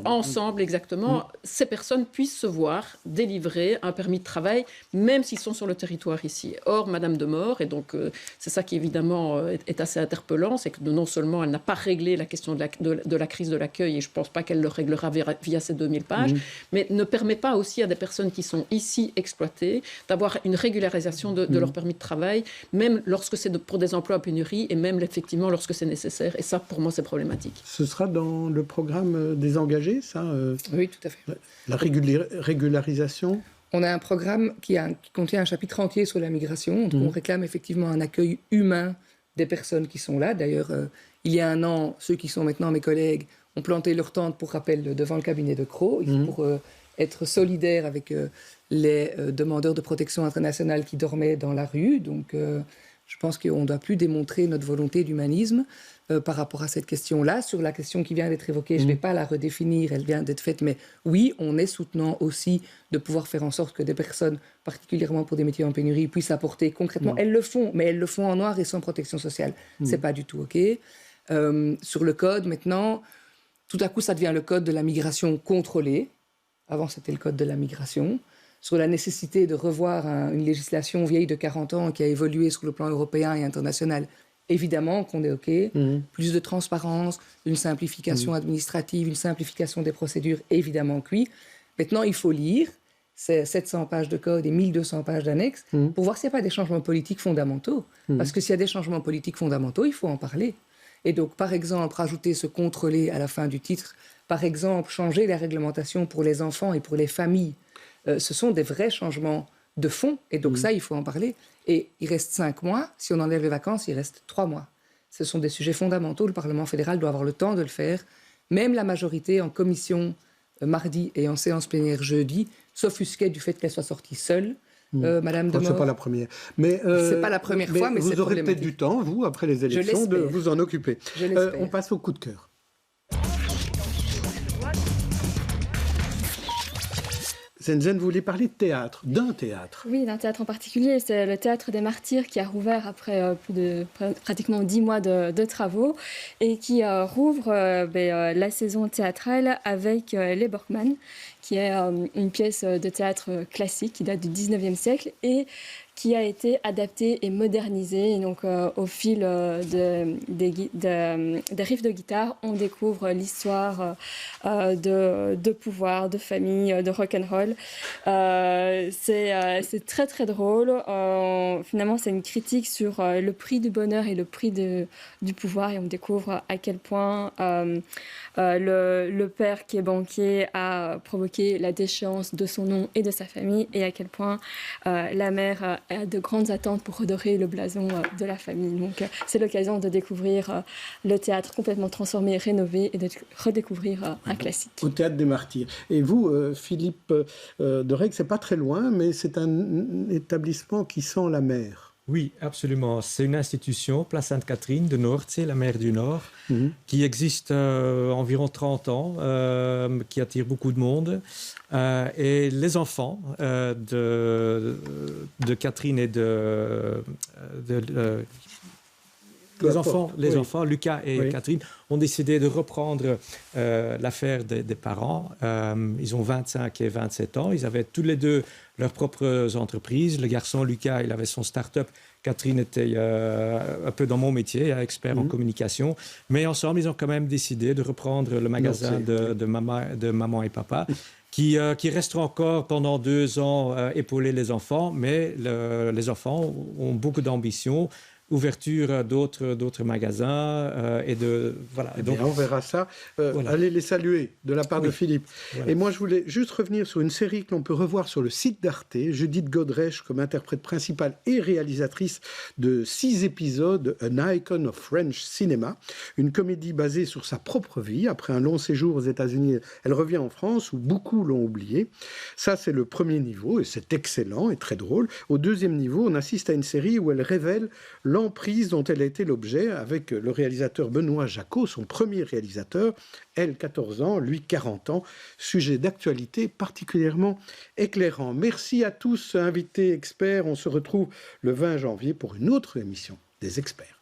ensemble exactement, ces personnes puissent se voir délivrer un permis de travail même s'ils sont sur le territoire ici. Or, Madame Demore, et donc c'est ça qui évidemment est assez interpellant, c'est que non seulement elle n'a pas réglé la question de la crise de l'accueil, et je pense pas qu'elle le réglera via ces 2000 pages, mais ne permet pas aussi à des personnes qui sont ici exploitées d'avoir une régularisation de leur permis de travail, même lorsque c'est pour des emplois à pénurie et même effectivement lorsque c'est nécessaire. Et ça, pour moi, c'est problématique. Ce sera dans le programme des engagés, ça Oui, tout à fait. La régularisation. On a un programme qui contient un chapitre entier sur la migration. On réclame effectivement un accueil humain des personnes qui sont là. D'ailleurs, il y a un an, ceux qui sont maintenant mes collègues ont planté leur tente pour rappel devant le cabinet de Crau, pour être solidaires avec les demandeurs de protection internationale qui dormaient dans la rue. Donc, je pense qu'on ne doit plus démontrer notre volonté d'humanisme par rapport à cette question-là. Sur la question qui vient d'être évoquée, je ne vais pas la redéfinir, elle vient d'être faite, mais oui, on est soutenant aussi de pouvoir faire en sorte que des personnes, particulièrement pour des métiers en pénurie, puissent apporter concrètement. Elles le font, mais elles le font en noir et sans protection sociale. Ce n'est pas du tout OK. Sur le code, maintenant, tout à coup, ça devient le code de la migration contrôlée. Avant, c'était le code de la migration. Sur la nécessité de revoir une législation vieille de 40 ans qui a évolué sur le plan européen et international, évidemment qu'on est OK. Plus de transparence, une simplification administrative, une simplification des procédures, évidemment que oui. Maintenant, il faut lire ces 700 pages de code et 1200 pages d'annexes pour voir s'il n'y a pas des changements politiques fondamentaux. Parce que s'il y a des changements politiques fondamentaux, il faut en parler. Et donc, par exemple, rajouter ce contrôler à la fin du titre, par exemple, changer la réglementation pour les enfants et pour les familles, ce sont des vrais changements de fond. Et donc ça, il faut en parler. Et il reste 5 mois. Si on enlève les vacances, il reste 3 mois. Ce sont des sujets fondamentaux. Le Parlement fédéral doit avoir le temps de le faire. Même la majorité en commission mardi et en séance plénière jeudi s'offusquait du fait qu'elle soit sortie seule. Madame Demore. C'est pas la première. C'est pas la première fois, mais c'est vous aurez peut-être du temps, vous, après les élections, de vous en occuper. On passe au coup de cœur. Zenzen, vous voulez parler de théâtre, d'un théâtre. Oui, d'un théâtre en particulier. C'est le Théâtre des Martyrs qui a rouvert après pratiquement 10 mois de travaux et qui rouvre la saison théâtrale avec Les Borkman, qui est une pièce de théâtre classique qui date du 19e siècle et qui a été adaptée et modernisée. Et donc, au fil des riffs de guitare, on découvre l'histoire de pouvoir, de famille, de rock'n'roll. C'est très, très drôle. Finalement, c'est une critique sur le prix du bonheur et le prix du pouvoir. Et on découvre à quel point le père qui est banquier a provoqué la déchéance de son nom et de sa famille, et à quel point la mère a de grandes attentes pour redorer le blason de la famille. Donc c'est l'occasion de découvrir le théâtre complètement transformé, rénové, et de redécouvrir un classique. Au Théâtre des Martyrs. Et vous, Philippe de Règue, c'est pas très loin, mais c'est un établissement qui sent la mer. Oui, absolument. C'est une institution, Place Sainte-Catherine de Noordzee, la mer du Nord, qui existe environ 30 ans, qui attire beaucoup de monde. Et les enfants de Catherine et les enfants, Lucas et Catherine, ont décidé de reprendre l'affaire des parents. Ils ont 25 et 27 ans. Ils avaient tous les deux leurs propres entreprises. Le garçon, Lucas, il avait son start-up. Catherine était un peu dans mon métier, expert en communication. Mais ensemble, ils ont quand même décidé de reprendre le magasin de maman et papa. Qui restera encore pendant 2 ans épauler les enfants, mais les enfants ont beaucoup d'ambition. Ouverture d'autres magasins et de voilà. Et donc, on verra ça. Allez les saluer de la part de Philippe. Voilà. Et moi, je voulais juste revenir sur une série que l'on peut revoir sur le site d'Arte. Judith Godrèche comme interprète principale et réalisatrice de 6 épisodes, An Icon of French Cinema, une comédie basée sur sa propre vie. Après un long séjour aux États-Unis, elle revient en France où beaucoup l'ont oublié. Ça, c'est le premier niveau et c'est excellent et très drôle. Au deuxième niveau, on assiste à une série où elle révèle l'emprise dont elle a été l'objet avec le réalisateur Benoît Jacot, son premier réalisateur, elle 14 ans, lui 40 ans, sujet d'actualité particulièrement éclairant. Merci à tous, invités experts. On se retrouve le 20 janvier pour une autre émission des experts.